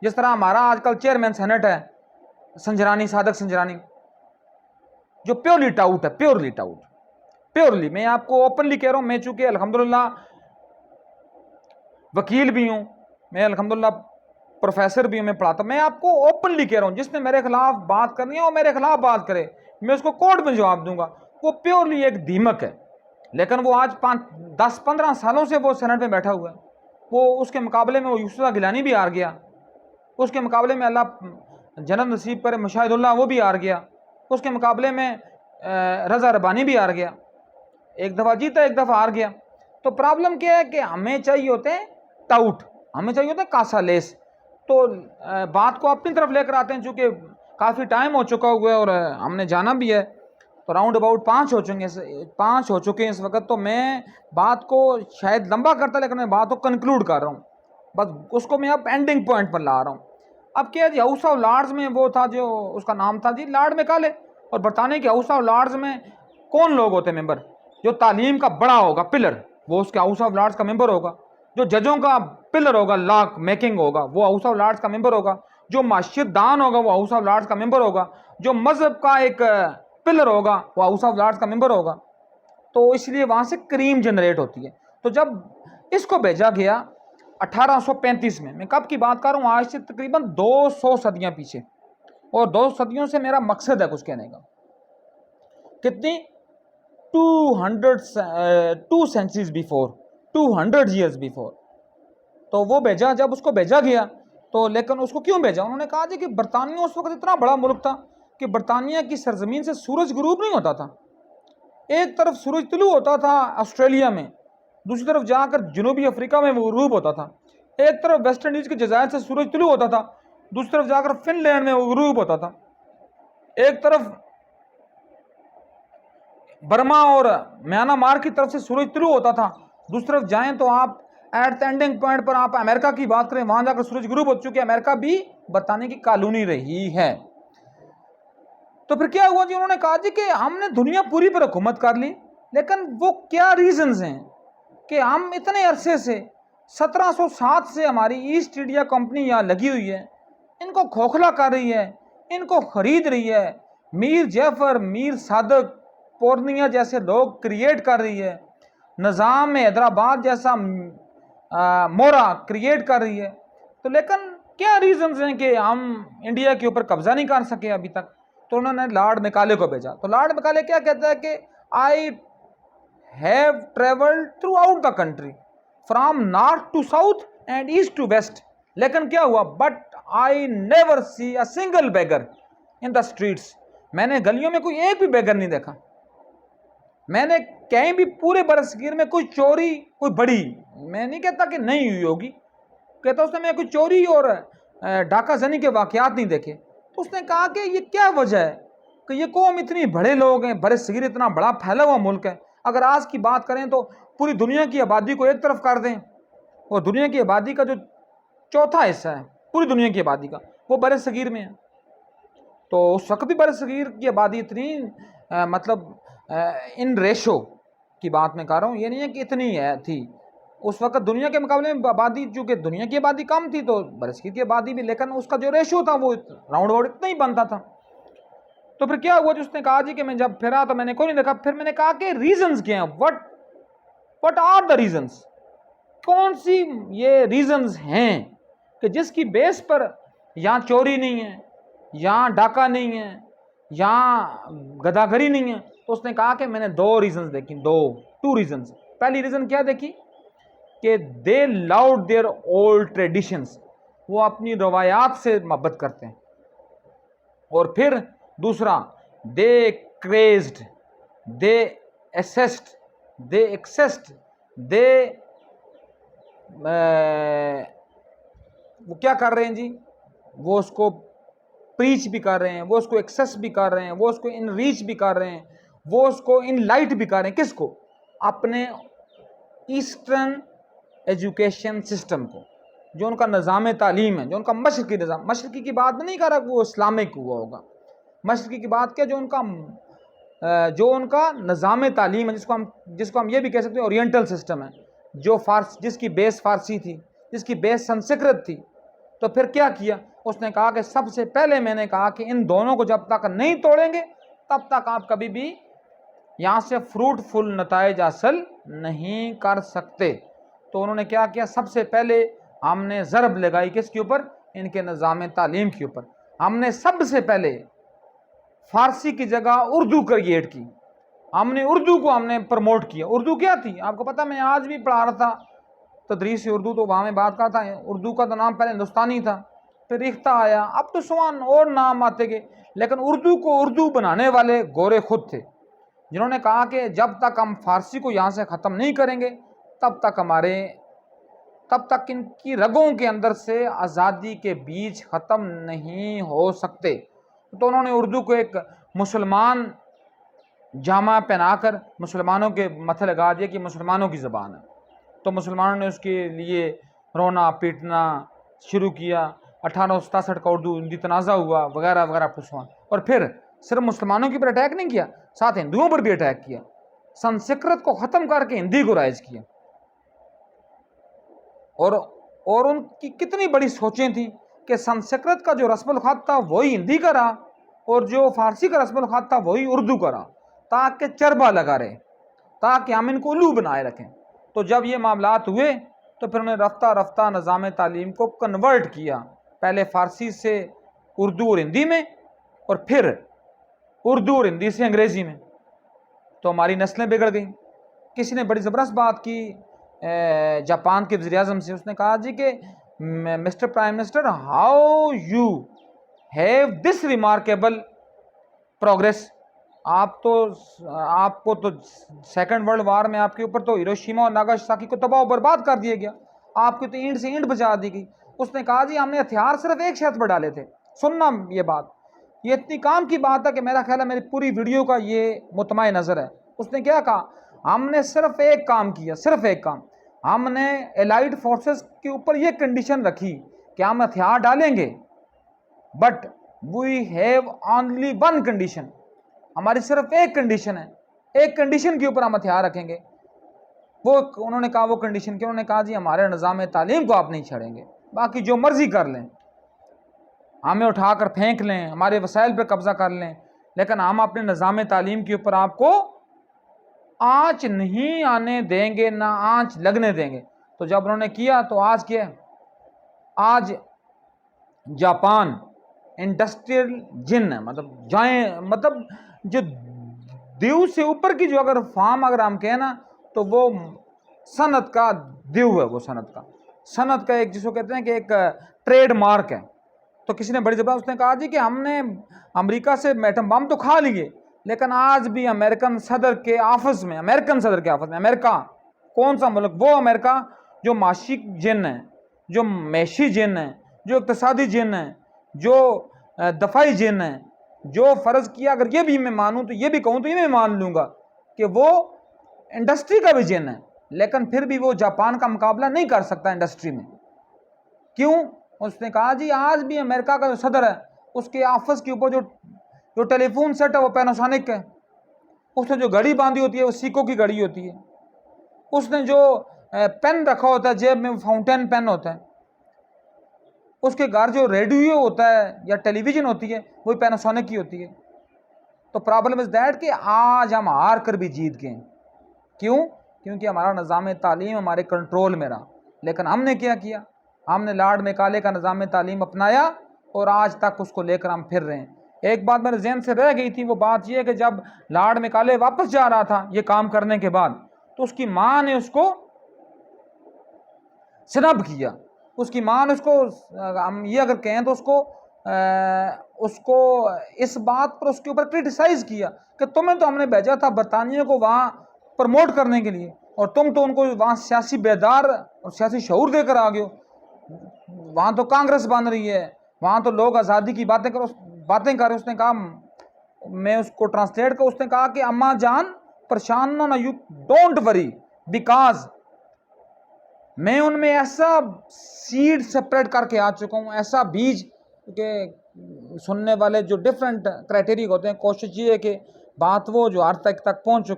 جس طرح ہمارا آج کل چیئرمین سینٹ ہے سنجرانی, صادق سنجرانی, جو پیورلی ٹاؤٹ ہے، پیورلی میں آپ کو اوپنلی کہہ رہا ہوں، میں چونکہ الحمدللہ وکیل بھی ہوں، میں الحمدللہ پروفیسر بھی ہوں، میں پڑھاتا ہوں، میں آپ کو اوپنلی کہہ رہا ہوں، جس نے میرے خلاف بات کرنی ہے وہ میرے خلاف بات کرے، میں اس کو کورٹ میں جواب دوں گا. وہ پیورلی ایک دیمک ہے، لیکن وہ آج 10-15 سالوں سے وہ سینٹ میں بیٹھا ہوا ہے. وہ اس کے مقابلے میں وہ یوسف گیلانی بھی ہار گیا، اس کے مقابلے میں اللہ جنت نصیب کرے مشاہد اللہ وہ بھی ہار گیا، اس کے مقابلے میں رضا ربانی بھی ہار گیا. ایک دفعہ جیتا ایک دفعہ ہار گیا. تو پرابلم کیا ہے کہ ہمیں چاہیے ہوتے ہیں ٹاؤٹ، ہمیں چاہیے ہوتا ہے کاسا لیس. تو بات کو اپنی طرف لے کر آتے ہیں، چونکہ کافی ٹائم ہو چکا ہوا ہے اور ہم نے جانا بھی ہے، تو راؤنڈ اباؤٹ 5 ہو چکے ہیں اس وقت. تو میں بات کو شاید لمبا کرتا لیکن میں بات کو کنکلوڈ کر رہا ہوں، بس اس کو میں اب اینڈنگ پوائنٹ پر لا رہا ہوں. اب کیا جی، ہاؤس آف لارڈز میں وہ تھا جو اس کا نام تھا جی لارڈ میکالے، اور برطانیہ کے ہاؤس آف لارڈز میں کون لوگ ہوتے ہیں ممبر؟ جو تعلیم کا بڑا ہوگا پلر وہ اس کے ہاؤس آف لارڈز کا ممبر ہوگا، جو ججوں کا پلر ہوگا لا میکنگ ہوگا وہ ہاؤس آف لارڈز کا ممبر ہوگا، جو معاشیت دان ہوگا وہ ہاؤس آف لارڈز کا ممبر ہوگا، جو مذہب کا ایک پلر ہوگا وہ ہاؤس آف لارڈز کا ممبر ہوگا. تو اس لیے وہاں سے کریم جنریٹ ہوتی ہے. تو جب اس کو بھیجا گیا 1835 میں کب کی بات کر رہا ہوں، آج سے تقریباً 200 صدیاں پیچھے، اور 2 صدیوں سے میرا مقصد ہے کچھ کہنے کا. کتنی 2 سینچریز بیفور، 200 ایئرز بیفور. تو وہ بھیجا، جب اس کو بھیجا گیا تو لیکن اس کو کیوں بھیجا؟ انہوں نے کہا جی کہ برطانیہ اس وقت اتنا بڑا ملک تھا کہ برطانیہ کی سرزمین سے سورج غروب نہیں ہوتا تھا. ایک طرف سورج طلوع ہوتا تھا آسٹریلیا میں، دوسری طرف جا کر جنوبی افریقہ میں وہ غروب ہوتا تھا. ایک طرف ویسٹ انڈیز کے جزائر سے سورج طلوع ہوتا تھا، دوسری طرف جا کر فن لینڈ میں وہ غروب ہوتا تھا. ایک طرف برما اور میانمار کی طرف سے سورج طلوع ہوتا تھا، دوسری طرف جائیں تو آپ ایٹ دا اینڈنگ پوائنٹ پر آپ امریکہ کی بات کریں، وہاں جا کر سورج غروب ہو چکے. امریکہ بھی برطانیہ کی کالونی رہی ہے. تو پھر کیا ہوا جی؟ انہوں نے کہا جی کہ ہم نے دنیا پوری پر حکومت کر لی، لیکن وہ کیا ریزنز ہیں کہ ہم اتنے عرصے سے 1707 سے ہماری ایسٹ انڈیا کمپنی یہاں لگی ہوئی ہے، ان کو کھوکھلا کر رہی ہے، ان کو خرید رہی ہے، میر جعفر، میر صادق، پورنیا جیسے لوگ کریٹ کر رہی ہے، نظام حیدرآباد جیسا مورا کریٹ کر رہی ہے. تو لیکن کیا ریزنز ہیں کہ ہم انڈیا کے اوپر قبضہ نہیں کر سکے ابھی تک؟ تو انہوں نے لارڈ میکالے کو بھیجا. تو لارڈ میکالے کیا کہتا ہے کہ I have travelled throughout the country from north to south and east to west, لیکن کیا ہوا؟ But I never see a single beggar in the streets. میں نے گلیوں میں کوئی ایک بھی بیگر نہیں دیکھا. میں نے کہیں بھی پورے برصغیر میں کوئی چوری، کوئی بڑی، میں نہیں کہتا کہ نہیں ہوئی ہوگی، کہتا اس نے میں کوئی چوری اور ڈاکہ زنی کے واقعات نہیں دیکھے. تو اس نے کہا کہ یہ کیا وجہ ہے کہ یہ قوم اتنی بڑے لوگ ہیں، برصغیر اتنا بڑا پھیلا ہوا ملک ہے، اگر آج کی بات کریں تو پوری دنیا کی آبادی کو ایک طرف کر دیں، اور دنیا کی آبادی کا جو چوتھا حصہ ہے پوری دنیا کی آبادی کا وہ برصغیر میں ہے. تو اس وقت بھی برصغیر کی آبادی اتنی مطلب ان ریشو کی بات میں کر رہا ہوں، یہ نہیں ہے کہ اتنی ہے تھی اس وقت دنیا کے مقابلے میں آبادی، چونکہ دنیا کی آبادی کم تھی تو برصغیر کی آبادی بھی، لیکن اس کا جو ریشو تھا وہ راؤنڈ اباؤٹ اتنا ہی بنتا تھا. تو پھر کیا ہوا جو اس نے کہا جی کہ میں جب پھرا تو میں نے کوئی نہیں دیکھا. پھر میں نے کہا کہ ریزنز کیا ہیں، وٹ آر دا ریزنز، کون سی یہ ریزنز ہیں کہ جس کی بیس پر یہاں چوری نہیں ہے، یہاں ڈاکہ نہیں ہے، یہاں گداگری نہیں ہے. تو اس نے کہا کہ میں نے 2 ریزنز دیکھی، 2 ریزنز. پہلی ریزن کیا دیکھی کہ دے لاؤڈ دیئر اولڈ ٹریڈیشنز، وہ اپنی روایات سے محبت کرتے ہیں. اور پھر دوسرا دے کریزڈ، دے ایسسڈ، دے ایکسسڈ، دے وہ کیا کر رہے ہیں جی؟ وہ اس کو پریچ بھی کر رہے ہیں، وہ اس کو ایکسس بھی کر رہے ہیں، وہ اس کو ان ریچ بھی کر رہے ہیں، وہ اس کو ان لائٹ بھی کر رہے ہیں. کس کو؟ اپنے ایسٹرن ایجوکیشن سسٹم کو، جو ان کا نظام تعلیم ہے، جو ان کا مشرقی نظام. مشرقی کی بات نہیں کر رہا کہ وہ اسلامک ہوا ہوگا، مشرقی کی بات کیا جو ان کا نظام تعلیم ہے، جس کو ہم یہ بھی کہہ سکتے ہیں اورینٹل سسٹم ہے، جو جس کی بیس فارسی تھی، جس کی بیس سنسکرت تھی. تو پھر کیا کیا؟ اس نے کہا کہ سب سے پہلے میں نے کہا کہ ان دونوں کو جب تک نہیں توڑیں گے تب تک آپ کبھی بھی یہاں سے فروٹفل نتائج حاصل نہیں کر سکتے۔ تو انہوں نے کیا کیا، سب سے پہلے ہم نے ضرب لگائی کس کے اوپر، ان کے نظام تعلیم کے اوپر۔ ہم نے سب سے پہلے فارسی کی جگہ اردو کریٹ کی، ہم نے اردو کو ہم نے پروموٹ کیا۔ اردو کیا تھی آپ کو پتہ، میں آج بھی پڑھا رہا تھا تدریس اردو، تو وہاں میں بات کرتا تھا اردو کا تو نام پہلے ہندوستانی تھا، پھر ریختہ آیا، اب تو سوان اور نام آتے گئے، لیکن اردو کو اردو بنانے والے گورے خود تھے، جنہوں نے کہا کہ جب تک ہم فارسی کو یہاں سے ختم نہیں کریں گے تب تک ان کی رگوں کے اندر سے آزادی کے بیج ختم نہیں ہو سکتے۔ تو انہوں نے اردو کو ایک مسلمان جامہ پہنا کر مسلمانوں کے متھے لگا دیا کہ مسلمانوں کی زبان ہے، تو مسلمانوں نے اس کے لیے رونا پیٹنا شروع کیا، 1867 کا اردو ہندی تنازع ہوا وغیرہ وغیرہ پسوان، اور پھر صرف مسلمانوں کے اوپر اٹیک نہیں کیا، ساتھ ہندوؤں پر بھی اٹیک کیا، سنسکرت کو ختم کر کے ہندی کو رائج کیا۔ اور ان کی کتنی بڑی سوچیں تھیں کہ سنسکرت کا جو رسم الخط تھا وہی ہندی کا رہا، اور جو فارسی کا رسم الخط تھا وہی اردو کا رہا، تاکہ چربا لگا رہے، تاکہ ہم ان کو الو بنائے رکھیں۔ تو جب یہ معاملات ہوئے تو پھر انہوں نے رفتہ رفتہ نظام تعلیم کو کنورٹ کیا، پہلے فارسی سے اردو اور ہندی میں، اور پھر اردو اور ہندی سے انگریزی میں، تو ہماری نسلیں بگڑ گئیں۔ کسی نے بڑی زبردست بات کی جاپان کے وزیر اعظم سے، اس نے کہا جی کہ mister prime minister, how you have this remarkable progress, آپ کو تو سیکنڈ ورلڈ وار میں آپ کے اوپر تو ہیروشیما اور ناگاساکی کو تباہ و برباد کر دیا گیا، آپ کی تو اینٹ سے اینٹ بچا دی گئی۔ اس نے کہا جی ہم نے ہتھیار صرف ایک شرط پر ڈالے تھے، سننا یہ بات، یہ اتنی کام کی بات ہے کہ میرا خیال ہے میری پوری ویڈیو کا یہ متمع نظر ہے۔ اس نے کیا کہا، ہم نے صرف ایک کام کیا، صرف ایک کام، ہم نے الائڈ فورسز کے اوپر یہ کنڈیشن رکھی کہ ہم ہتھیار ڈالیں گے، but we have only one condition, ہماری صرف ایک کنڈیشن ہے، ایک کنڈیشن کے اوپر ہم ہتھیار رکھیں گے۔ وہ انہوں نے کہا وہ کنڈیشن کیا، انہوں نے کہا جی ہمارے نظام تعلیم کو آپ نہیں چھڑیں گے، باقی جو مرضی کر لیں، ہمیں اٹھا کر پھینک لیں، ہمارے وسائل پہ قبضہ کر لیں، لیکن ہم اپنے نظام تعلیم کے اوپر آپ کو آنچ نہیں آنے دیں گے، نہ آنچ لگنے دیں گے۔ تو جب انہوں نے کیا تو آج کیا، آج جاپان انڈسٹریل جن ہے، مطلب جو دیو سے اوپر کی جو اگر فارم اگر ہم کہیں نا تو وہ صنعت کا دیو ہے، وہ صنعت کا ایک جس کو کہتے ہیں کہ ایک ٹریڈ مارک ہے۔ تو کسی نے بڑی زبردست، اس نے کہا جی کہ ہم نے امریکہ سے ایٹم بم تو کھا لیے، لیکن آج بھی امریکن صدر کے آفس میں، امریکہ کون سا ملک، وہ امریکہ جو معاشی جن ہے، جو معاشی جن ہے، جو اقتصادی جن ہے، جو دفاعی جن ہے، جو فرض کیا اگر یہ بھی میں مانوں تو یہ بھی کہوں تو یہ میں مان لوں گا کہ وہ انڈسٹری کا بھی جن ہے، لیکن پھر بھی وہ جاپان کا مقابلہ نہیں کر سکتا انڈسٹری میں۔ کیوں؟ اس نے کہا جی آج بھی امریکہ کا جو صدر ہے اس کے آفس کے اوپر جو ٹیلی فون سیٹ ہے وہ پیناسونک ہے، اس نے جو گھڑی باندھی ہوتی ہے وہ سیکو کی گھڑی ہوتی ہے، اس نے جو پین رکھا ہوتا ہے جیب میں فاؤنٹین پین ہوتا ہے، اس کے گھر جو ریڈیو ہوتا ہے یا ٹیلی ویژن ہوتی ہے وہ پیناسونک کی ہوتی ہے۔ تو پرابلم از دیٹ کہ آج ہم ہار کر بھی جیت گئے۔ کیوں؟ کیونکہ ہمارا نظام تعلیم ہمارے کنٹرول میں رہا، لیکن ہم نے کیا کیا، ہم نے لارڈ میکالے کا نظام تعلیم اپنایا اور آج تک اس کو لے کر ہم پھر رہے ہیں۔ ایک بات میرے ذہن سے رہ گئی تھی، وہ بات یہ ہے کہ جب لارڈ میکالے واپس جا رہا تھا یہ کام کرنے کے بعد، تو اس کی ماں نے اس کو سنب کیا، اس کی ماں نے اس کو، ہم یہ اگر کہیں تو اس کو اس بات پر اس کے اوپر کرٹیسائز کیا کہ تمہیں تو ہم نے بھیجا تھا برطانیہ کو وہاں پروموٹ کرنے کے لیے، اور تم تو ان کو وہاں سیاسی بیدار اور سیاسی شعور دے کر آ گئے ہو، وہاں تو کانگریس بن رہی ہے، وہاں تو لوگ آزادی کی باتیں کر رہے۔ اس نے کہا، میں اس کو ٹرانسلیٹ کروں، اس نے کہا کہ اماں جان پریشان نہ یو ڈونٹ وری، بیکاز میں ان میں ایسا سیڈ سپریٹ کر کے آ چکا ہوں، ایسا بیج، کہ سننے والے جو ڈیفرنٹ کرائٹیریا ہوتے ہیں، کوشش یہ ہے کہ بات وہ جو ہر تک پہنچ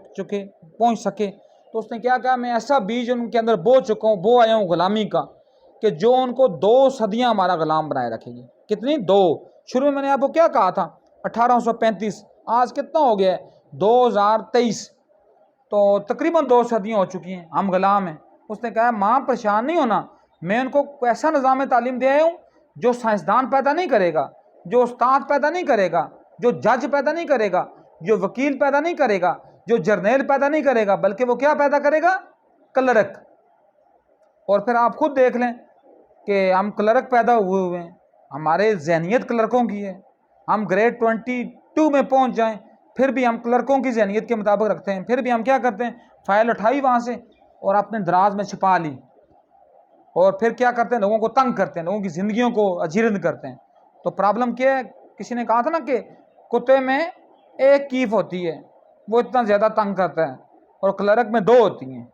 سکے۔ تو اس نے کیا کہا، میں ایسا بیج ان کے اندر بو چکا ہوں، بو آیا ہوں غلامی کا، کہ جو ان کو 2 صدیاں ہمارا غلام بنائے رکھے گی۔ کتنی؟ 2۔ شروع میں نے آپ کو کیا کہا تھا، 1835 آج کتنا ہو گیا ہے 2023، تو تقریباً 2 صدیاں ہو چکی ہیں، ہم غلام ہیں۔ اس نے کہا ماں پریشان نہیں ہونا، میں ان کو ایسا نظام تعلیم دے آیا ہوں جو سائنسدان پیدا نہیں کرے گا، جو استاد پیدا نہیں کرے گا، جو جج پیدا نہیں کرے گا، جو وکیل پیدا نہیں کرے گا، جو جرنیل پیدا نہیں کرے گا، بلکہ وہ کیا پیدا کرے گا؟ کلرک۔ اور پھر آپ خود دیکھ لیں کہ ہم کلرک پیدا ہوئے ہیں، ہمارے ذہنیت کلرکوں کی ہے، ہم گریڈ 22 میں پہنچ جائیں پھر بھی ہم کلرکوں کی ذہنیت کے مطابق رکھتے ہیں، پھر بھی ہم کیا کرتے ہیں؟ فائل اٹھائی وہاں سے اور اپنے دراز میں چھپا لی، اور پھر کیا کرتے ہیں؟ لوگوں کو تنگ کرتے ہیں، لوگوں کی زندگیوں کو اجیرند کرتے ہیں۔ تو پرابلم کیا ہے؟ کسی نے کہا تھا نا کہ کتے میں ایک کیف ہوتی ہے، وہ اتنا زیادہ تنگ کرتا ہے، اور کلرک میں 2 ہوتی ہیں۔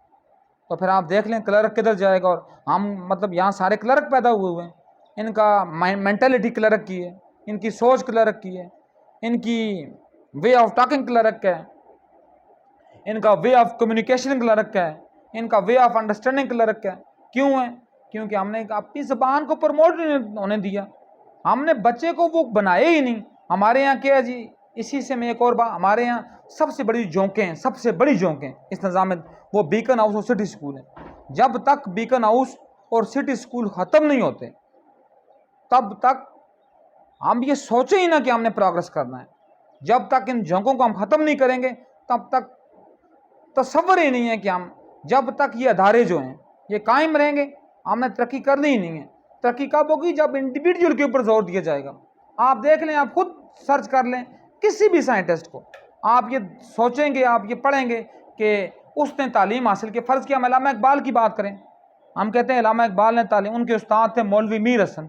تو پھر آپ دیکھ لیں کلرک کدھر جائے گا، اور ہم مطلب یہاں سارے کلرک پیدا ہوئے ہیں، ان کا مینٹلٹی کلرک کی ہے، ان کی سوچ کلرک کی ہے، ان کی وے آف ٹاکنگ کلرک کا ہے، ان کا وے آف کمیونیکیشن کلرک کا ہے، ان کا وے آف انڈرسٹینڈنگ کلرک کا ہے۔ کیوں ہے؟ کیونکہ ہم نے اپنی زبان کو پروموٹ نہیں ہونے دیا، ہم نے بچے کو وہ بنائے ہی نہیں۔ ہمارے یہاں کیا ہے جی، اسی سے میں ایک اور بات، ہمارے یہاں سب سے بڑی جونکیں ہیں، سب سے بڑی جونکیں اس نظام میں، وہ بیکن ہاؤس اور سٹی اسکول ہے۔ جب تک بیکن ہاؤس اور سٹی اسکول ختم نہیں ہوتے تب تک ہم یہ سوچیں ہی نہ کہ ہم نے پروگرس کرنا ہے۔ جب تک ان جھونکوں کو ہم ختم نہیں کریں گے تب تک تصور ہی نہیں ہے کہ ہم، جب تک یہ ادارے جو ہیں یہ قائم رہیں گے ہم نے ترقی کرنی ہی نہیں ہے۔ ترقی کب ہوگی؟ جب انڈیویڈیول کے اوپر زور دیا جائے گا۔ آپ دیکھ لیں، آپ خود سرچ کر لیں کسی بھی سائنٹسٹ کو، آپ یہ سوچیں گے، آپ یہ پڑھیں گے کہ اس نے تعلیم حاصل کی۔ فرض کیا ہم علامہ اقبال کی بات کریں، ہم کہتے ہیں علامہ اقبال نے تعلیم، ان کے استاد تھے مولوی میر حسن،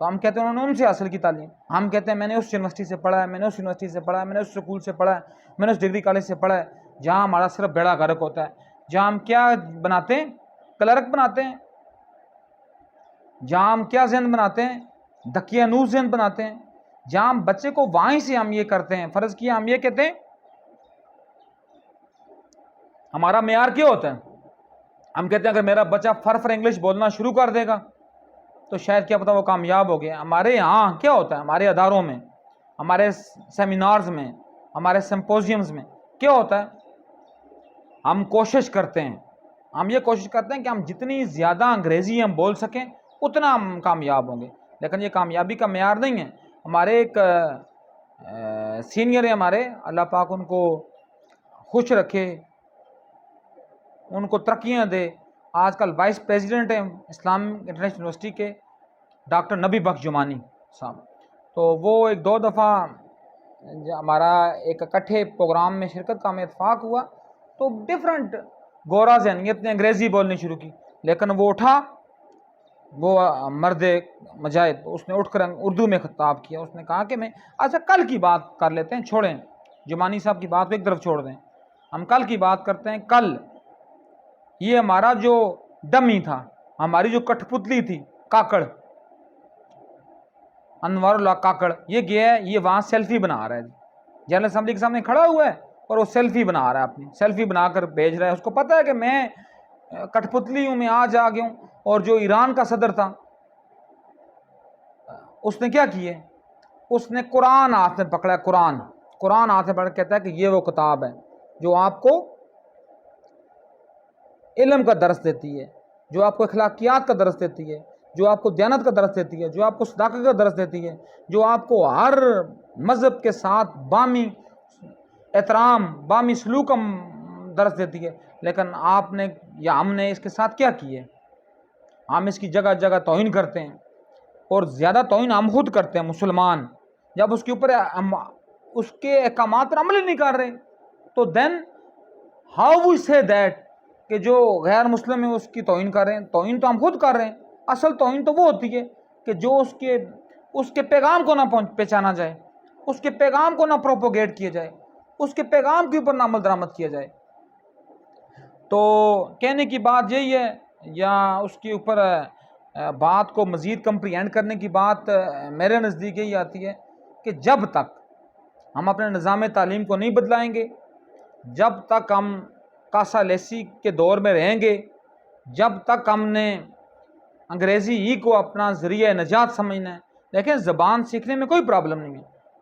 تو ہم کہتے ہیں انہوں نے ان سے حاصل کی تعلیم۔ ہم کہتے ہیں میں نے اس یونیورسٹی سے پڑھا ہے، میں نے اس یونیورسٹی سے پڑھا ہے، میں نے اس اسکول سے پڑھا ہے، میں نے اس ڈگری کالج سے پڑھا ہے، جہاں ہمارا صرف بیڑا غرق ہوتا ہے، جہاں ہم کیا بناتے ہیں؟ کلرک بناتے ہیں، جہاں ہم کیا ذہن بناتے ہیں؟ دقیانوس ذہن بناتے ہیں، جہاں ہم بچے کو وہیں سے ہم یہ کرتے ہیں۔ فرض کیا ہم یہ کہتے ہیں، ہمارا معیار کیا ہوتا ہے؟ ہم کہتے ہیں اگر میرا بچہ فر انگلش بولنا شروع کر دے گا تو شاید کیا پتا وہ کامیاب ہو گیا۔ ہمارے یہاں کیا ہوتا ہے؟ ہمارے اداروں میں، ہمارے سیمینارز میں، ہمارے سمپوزیمز میں کیا ہوتا ہے؟ ہم کوشش کرتے ہیں، ہم یہ کوشش کرتے ہیں کہ ہم جتنی زیادہ انگریزی ہم بول سکیں اتنا ہم کامیاب ہوں گے، لیکن یہ کامیابی کا معیار نہیں ہے۔ ہمارے ایک سینئر ہیں ہمارے، اللہ پاک ان کو خوش رکھے، ان کو ترقیاں دے، آج کل وائس پریزیڈنٹ ہیں اسلامک انٹرنیشنل یونیورسٹی کے، ڈاکٹر نبی بخش جمانی صاحب۔ تو وہ ایک 2 دفعہ ہمارا ایک اکٹھے پروگرام میں شرکت کا ہمیں اتفاق ہوا، تو ڈفرنٹ گورا ذہنیت نے انگریزی بولنی شروع کی، لیکن وہ اٹھا، وہ مرد مجاہد، اس نے اٹھ کر اردو میں خطاب کیا۔ اس نے کہا کہ میں، اچھا کل کی بات کر لیتے ہیں، چھوڑیں جمانی صاحب کی بات کو ایک طرف چھوڑ دیں، ہم کل کی بات کرتے ہیں۔ کل یہ ہمارا جو ڈمی تھا، ہماری جو کٹھ پتلی تھی، کاکڑ، انوار اللہ کاکڑ، یہ گیا ہے، یہ وہاں سیلفی بنا رہا ہے، جنرل اسمبلی کے سامنے کھڑا ہوا ہے اور وہ سیلفی بنا رہا ہے، اپنی سیلفی بنا کر بھیج رہا ہے۔ اس کو پتہ ہے کہ میں کٹھ پتلی ہوں، میں آج آ گیا ہوں۔ اور جو ایران کا صدر تھا اس نے کیا کیا؟ اس نے قرآن ہاتھ میں پکڑا، قرآن ہاتھ میں پکڑ کہتا ہے کہ یہ وہ کتاب ہے جو آپ کو علم کا درس دیتی ہے، جو آپ کو اخلاقیات کا درس دیتی ہے، جو آپ کو دیانت کا درس دیتی ہے، جو آپ کو صداقت کا درس دیتی ہے، جو آپ کو ہر مذہب کے ساتھ بامی احترام، بامی سلوک کا درس دیتی ہے۔ لیکن آپ نے یا ہم نے اس کے ساتھ کیا کیا ہے؟ ہم اس کی جگہ جگہ توہین کرتے ہیں، اور زیادہ توہین ہم خود کرتے ہیں مسلمان، جب اس کے اوپر ہم اس کے احکامات پر عمل نہیں کر رہے، تو دین ہاؤ وی سے دیٹ کہ جو غیر مسلم ہے اس کی توہین کر رہے ہیں۔ توہین تو ہم خود کر رہے ہیں۔ اصل توہین تو وہ ہوتی ہے کہ جو اس کے پیغام کو نہ پہچانا جائے، اس کے پیغام کو نہ پروپوگیٹ کیا جائے، اس کے پیغام کے اوپر نہ عمل درآمد کیا جائے۔ تو کہنے کی بات یہی ہے، یا اس کے اوپر بات کو مزید کمپریہینڈ کرنے کی بات میرے نزدیک یہی آتی ہے کہ جب تک ہم اپنے نظام تعلیم کو نہیں بدلائیں گے، جب تک ہم کاسا لیسی کے دور میں رہیں گے، جب تک ہم نے انگریزی ہی کو اپنا ذریعہ نجات سمجھنا ہے۔ دیکھیں زبان سیکھنے میں کوئی پرابلم نہیں ہے،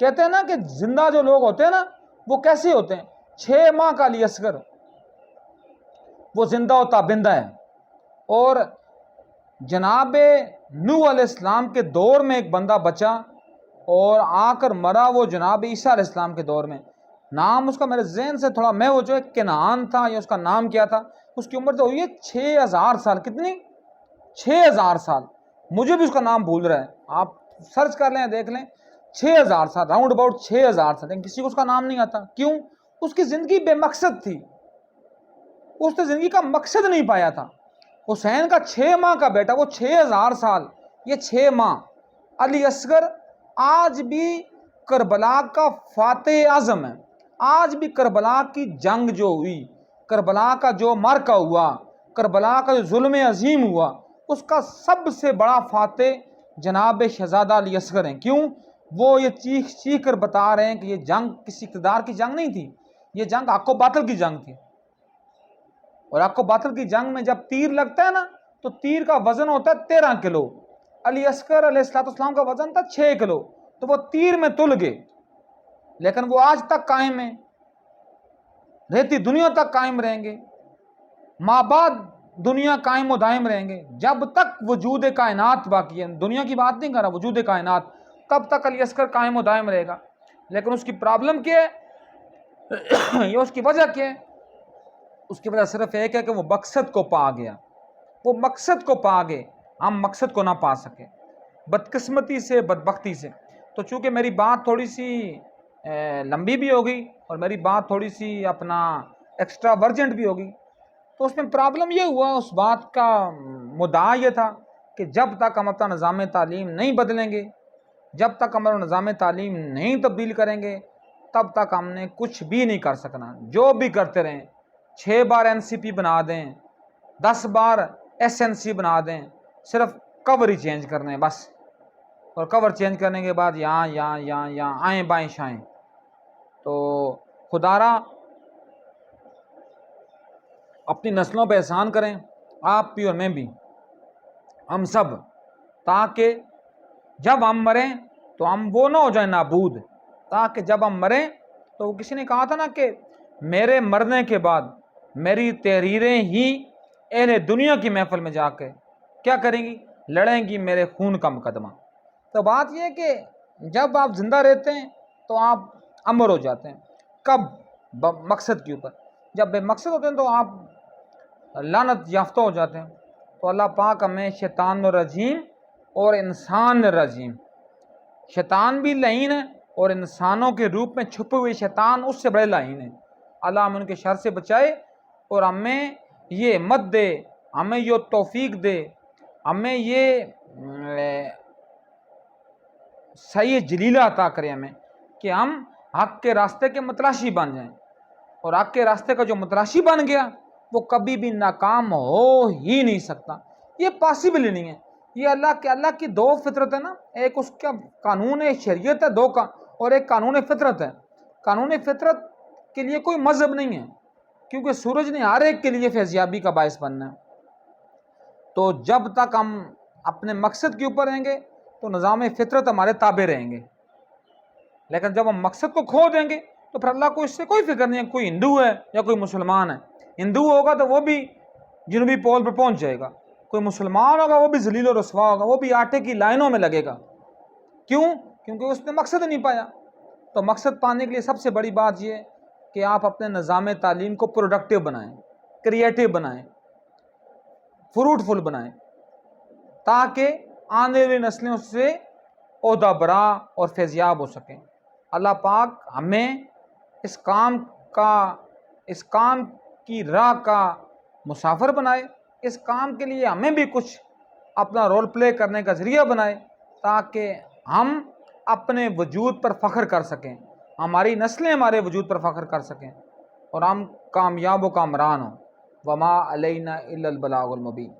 کہتے ہیں نا کہ زندہ جو لوگ ہوتے ہیں نا وہ کیسے ہوتے ہیں؟ 6 ماہ کا علی اصغر وہ زندہ و تابندہ ہے، اور جناب نوح علیہ السلام کے دور میں ایک بندہ بچا اور آ کر مرا وہ جناب عیسیٰ علیہ السلام کے دور میں، نام اس کا میرے ذہن سے تھوڑا میں وہ جو ہے کنعان تھا یا اس کا نام کیا تھا، اس کی عمر تو ہوئی ہے 6000 سال، کتنی؟ 6000 سال، مجھے بھی اس کا نام بھول رہا ہے، آپ سرچ کر لیں دیکھ لیں، 6000 سال، راؤنڈ اباؤٹ 6000 سال، لیکن کسی کو اس کا نام نہیں آتا، کیوں؟ اس کی زندگی بے مقصد تھی، اس نے زندگی کا مقصد نہیں پایا تھا۔ حسین کا 6 ماہ کا بیٹا، وہ 6000 سال، یہ 6 ماہ، علی اصغر آج بھی کربلا کا فاتح اعظم ہے، آج بھی کربلا کی جنگ جو ہوئی، کربلا کا جو معرکہ ہوا، کربلا کا جو ظلم عظیم ہوا، اس کا سب سے بڑا فاتح جناب شہزادہ علی اصغر ہیں۔ کیوں؟ وہ یہ چیخ چیخ کر بتا رہے ہیں کہ یہ جنگ کسی اقتدار کی جنگ نہیں تھی، یہ جنگ حق و باطل کی جنگ تھی، اور حق و باطل کی جنگ میں جب تیر لگتا ہے نا تو تیر کا وزن ہوتا ہے 13 کلو، علی اصغر علیہ السلام کا وزن تھا 6 کلو، تو وہ تیر میں تل گئے، لیکن وہ آج تک قائم ہیں، رہتی دنیا تک قائم رہیں گے، مابعد دنیا قائم و دائم رہیں گے، جب تک وجود کائنات باقی ہے، دنیا کی بات نہیں کر رہا، وجود کائنات، تب تک علی اصغر قائم و دائم رہے گا۔ لیکن اس کی پرابلم کیا ہے؟ یہ اس کی وجہ کیا ہے؟ اس کی وجہ صرف ایک ہے کہ وہ مقصد کو پا گیا، وہ مقصد کو پا گئے، ہم مقصد کو نہ پا سکے، بدقسمتی سے، بدبختی سے۔ تو چونکہ میری بات تھوڑی سی لمبی بھی ہوگی اور میری بات تھوڑی سی اپنا ایکسٹرا ورجنٹ بھی ہوگی، تو اس میں پرابلم یہ ہوا، اس بات کا مدعا یہ تھا کہ جب تک ہم اپنا نظام تعلیم نہیں بدلیں گے، جب تک ہم اپنا نظام تعلیم نہیں تبدیل کریں گے، تب تک ہم نے کچھ بھی نہیں کر سکنا، جو بھی کرتے رہیں، 6 بار NCP بنا دیں، 10 بار SNC بنا دیں، صرف کور ہی چینج کرنے بس، اور کور چینج کرنے کے بعد یہاں آئیں بائیں شائیں۔ تو خدارا اپنی نسلوں پہ احسان کریں، آپ بھی اور میں بھی، ہم سب، تاکہ جب ہم مریں تو ہم وہ نہ ہو جائیں نابود، تاکہ جب ہم مریں تو کسی نے کہا تھا نا کہ میرے مرنے کے بعد میری تحریریں ہی اہل دنیا کی محفل میں جا کے کیا کریں گی؟ لڑیں گی میرے خون کا مقدمہ۔ تو بات یہ ہے کہ جب آپ زندہ رہتے ہیں تو آپ امر ہو جاتے ہیں، کب؟ مقصد کے اوپر، جب بے مقصد ہوتے ہیں تو آپ لعنت یافتہ ہو جاتے ہیں۔ تو اللہ پاک ہمیں شیطان الرجیم اور انسان الرجیم، شیطان بھی لعین ہے اور انسانوں کے روپ میں چھپے ہوئے شیطان اس سے بڑے لعین ہیں، اللہ ہمیں ان کے شر سے بچائے اور ہمیں یہ ہمت دے، ہمیں یہ توفیق دے، ہمیں یہ صحیح جلیلہ عطا کرے ہمیں کہ ہم حق کے راستے کے متلاشی بن جائیں، اور حق کے راستے کا جو متلاشی بن گیا وہ کبھی بھی ناکام ہو ہی نہیں سکتا، یہ پاسبل ہی نہیں ہے۔ یہ اللہ کی 2 فطرت ہے نا، ایک اس کا قانون شریعت ہے 2 کا، اور ایک قانون فطرت ہے۔ قانون فطرت کے لیے کوئی مذہب نہیں ہے، کیونکہ سورج نے ہر ایک کے لیے فیضیابی کا باعث بننا ہے۔ تو جب تک ہم اپنے مقصد کے اوپر رہیں گے تو نظام فطرت ہمارے تابع رہیں گے، لیکن جب ہم مقصد کو کھو دیں گے تو پھر اللہ کو اس سے کوئی فکر نہیں ہے، کوئی ہندو ہے یا کوئی مسلمان ہے، ہندو ہوگا تو وہ بھی جنوبی پول پر پہنچ جائے گا، کوئی مسلمان ہوگا وہ بھی ذلیل و رسوا ہوگا، وہ بھی آٹے کی لائنوں میں لگے گا، کیوں؟ کیونکہ اس نے مقصد نہیں پایا۔ تو مقصد پانے کے لیے سب سے بڑی بات یہ ہے کہ آپ اپنے نظام تعلیم کو پروڈکٹیو بنائیں، کریٹیو بنائیں، فروٹفل بنائیں، تاکہ آنے والی نسلیں اس سے عہدہ برا اور فیضیاب ہو سکیں۔ اللہ پاک ہمیں اس کام کی راہ کا مسافر بنائے، اس کام کے لیے ہمیں بھی کچھ اپنا رول پلے کرنے کا ذریعہ بنائے، تاکہ ہم اپنے وجود پر فخر کر سکیں، ہماری نسلیں ہمارے وجود پر فخر کر سکیں، اور ہم کامیاب و کامران ہوں۔ وما علینا الا البلاغ المبین۔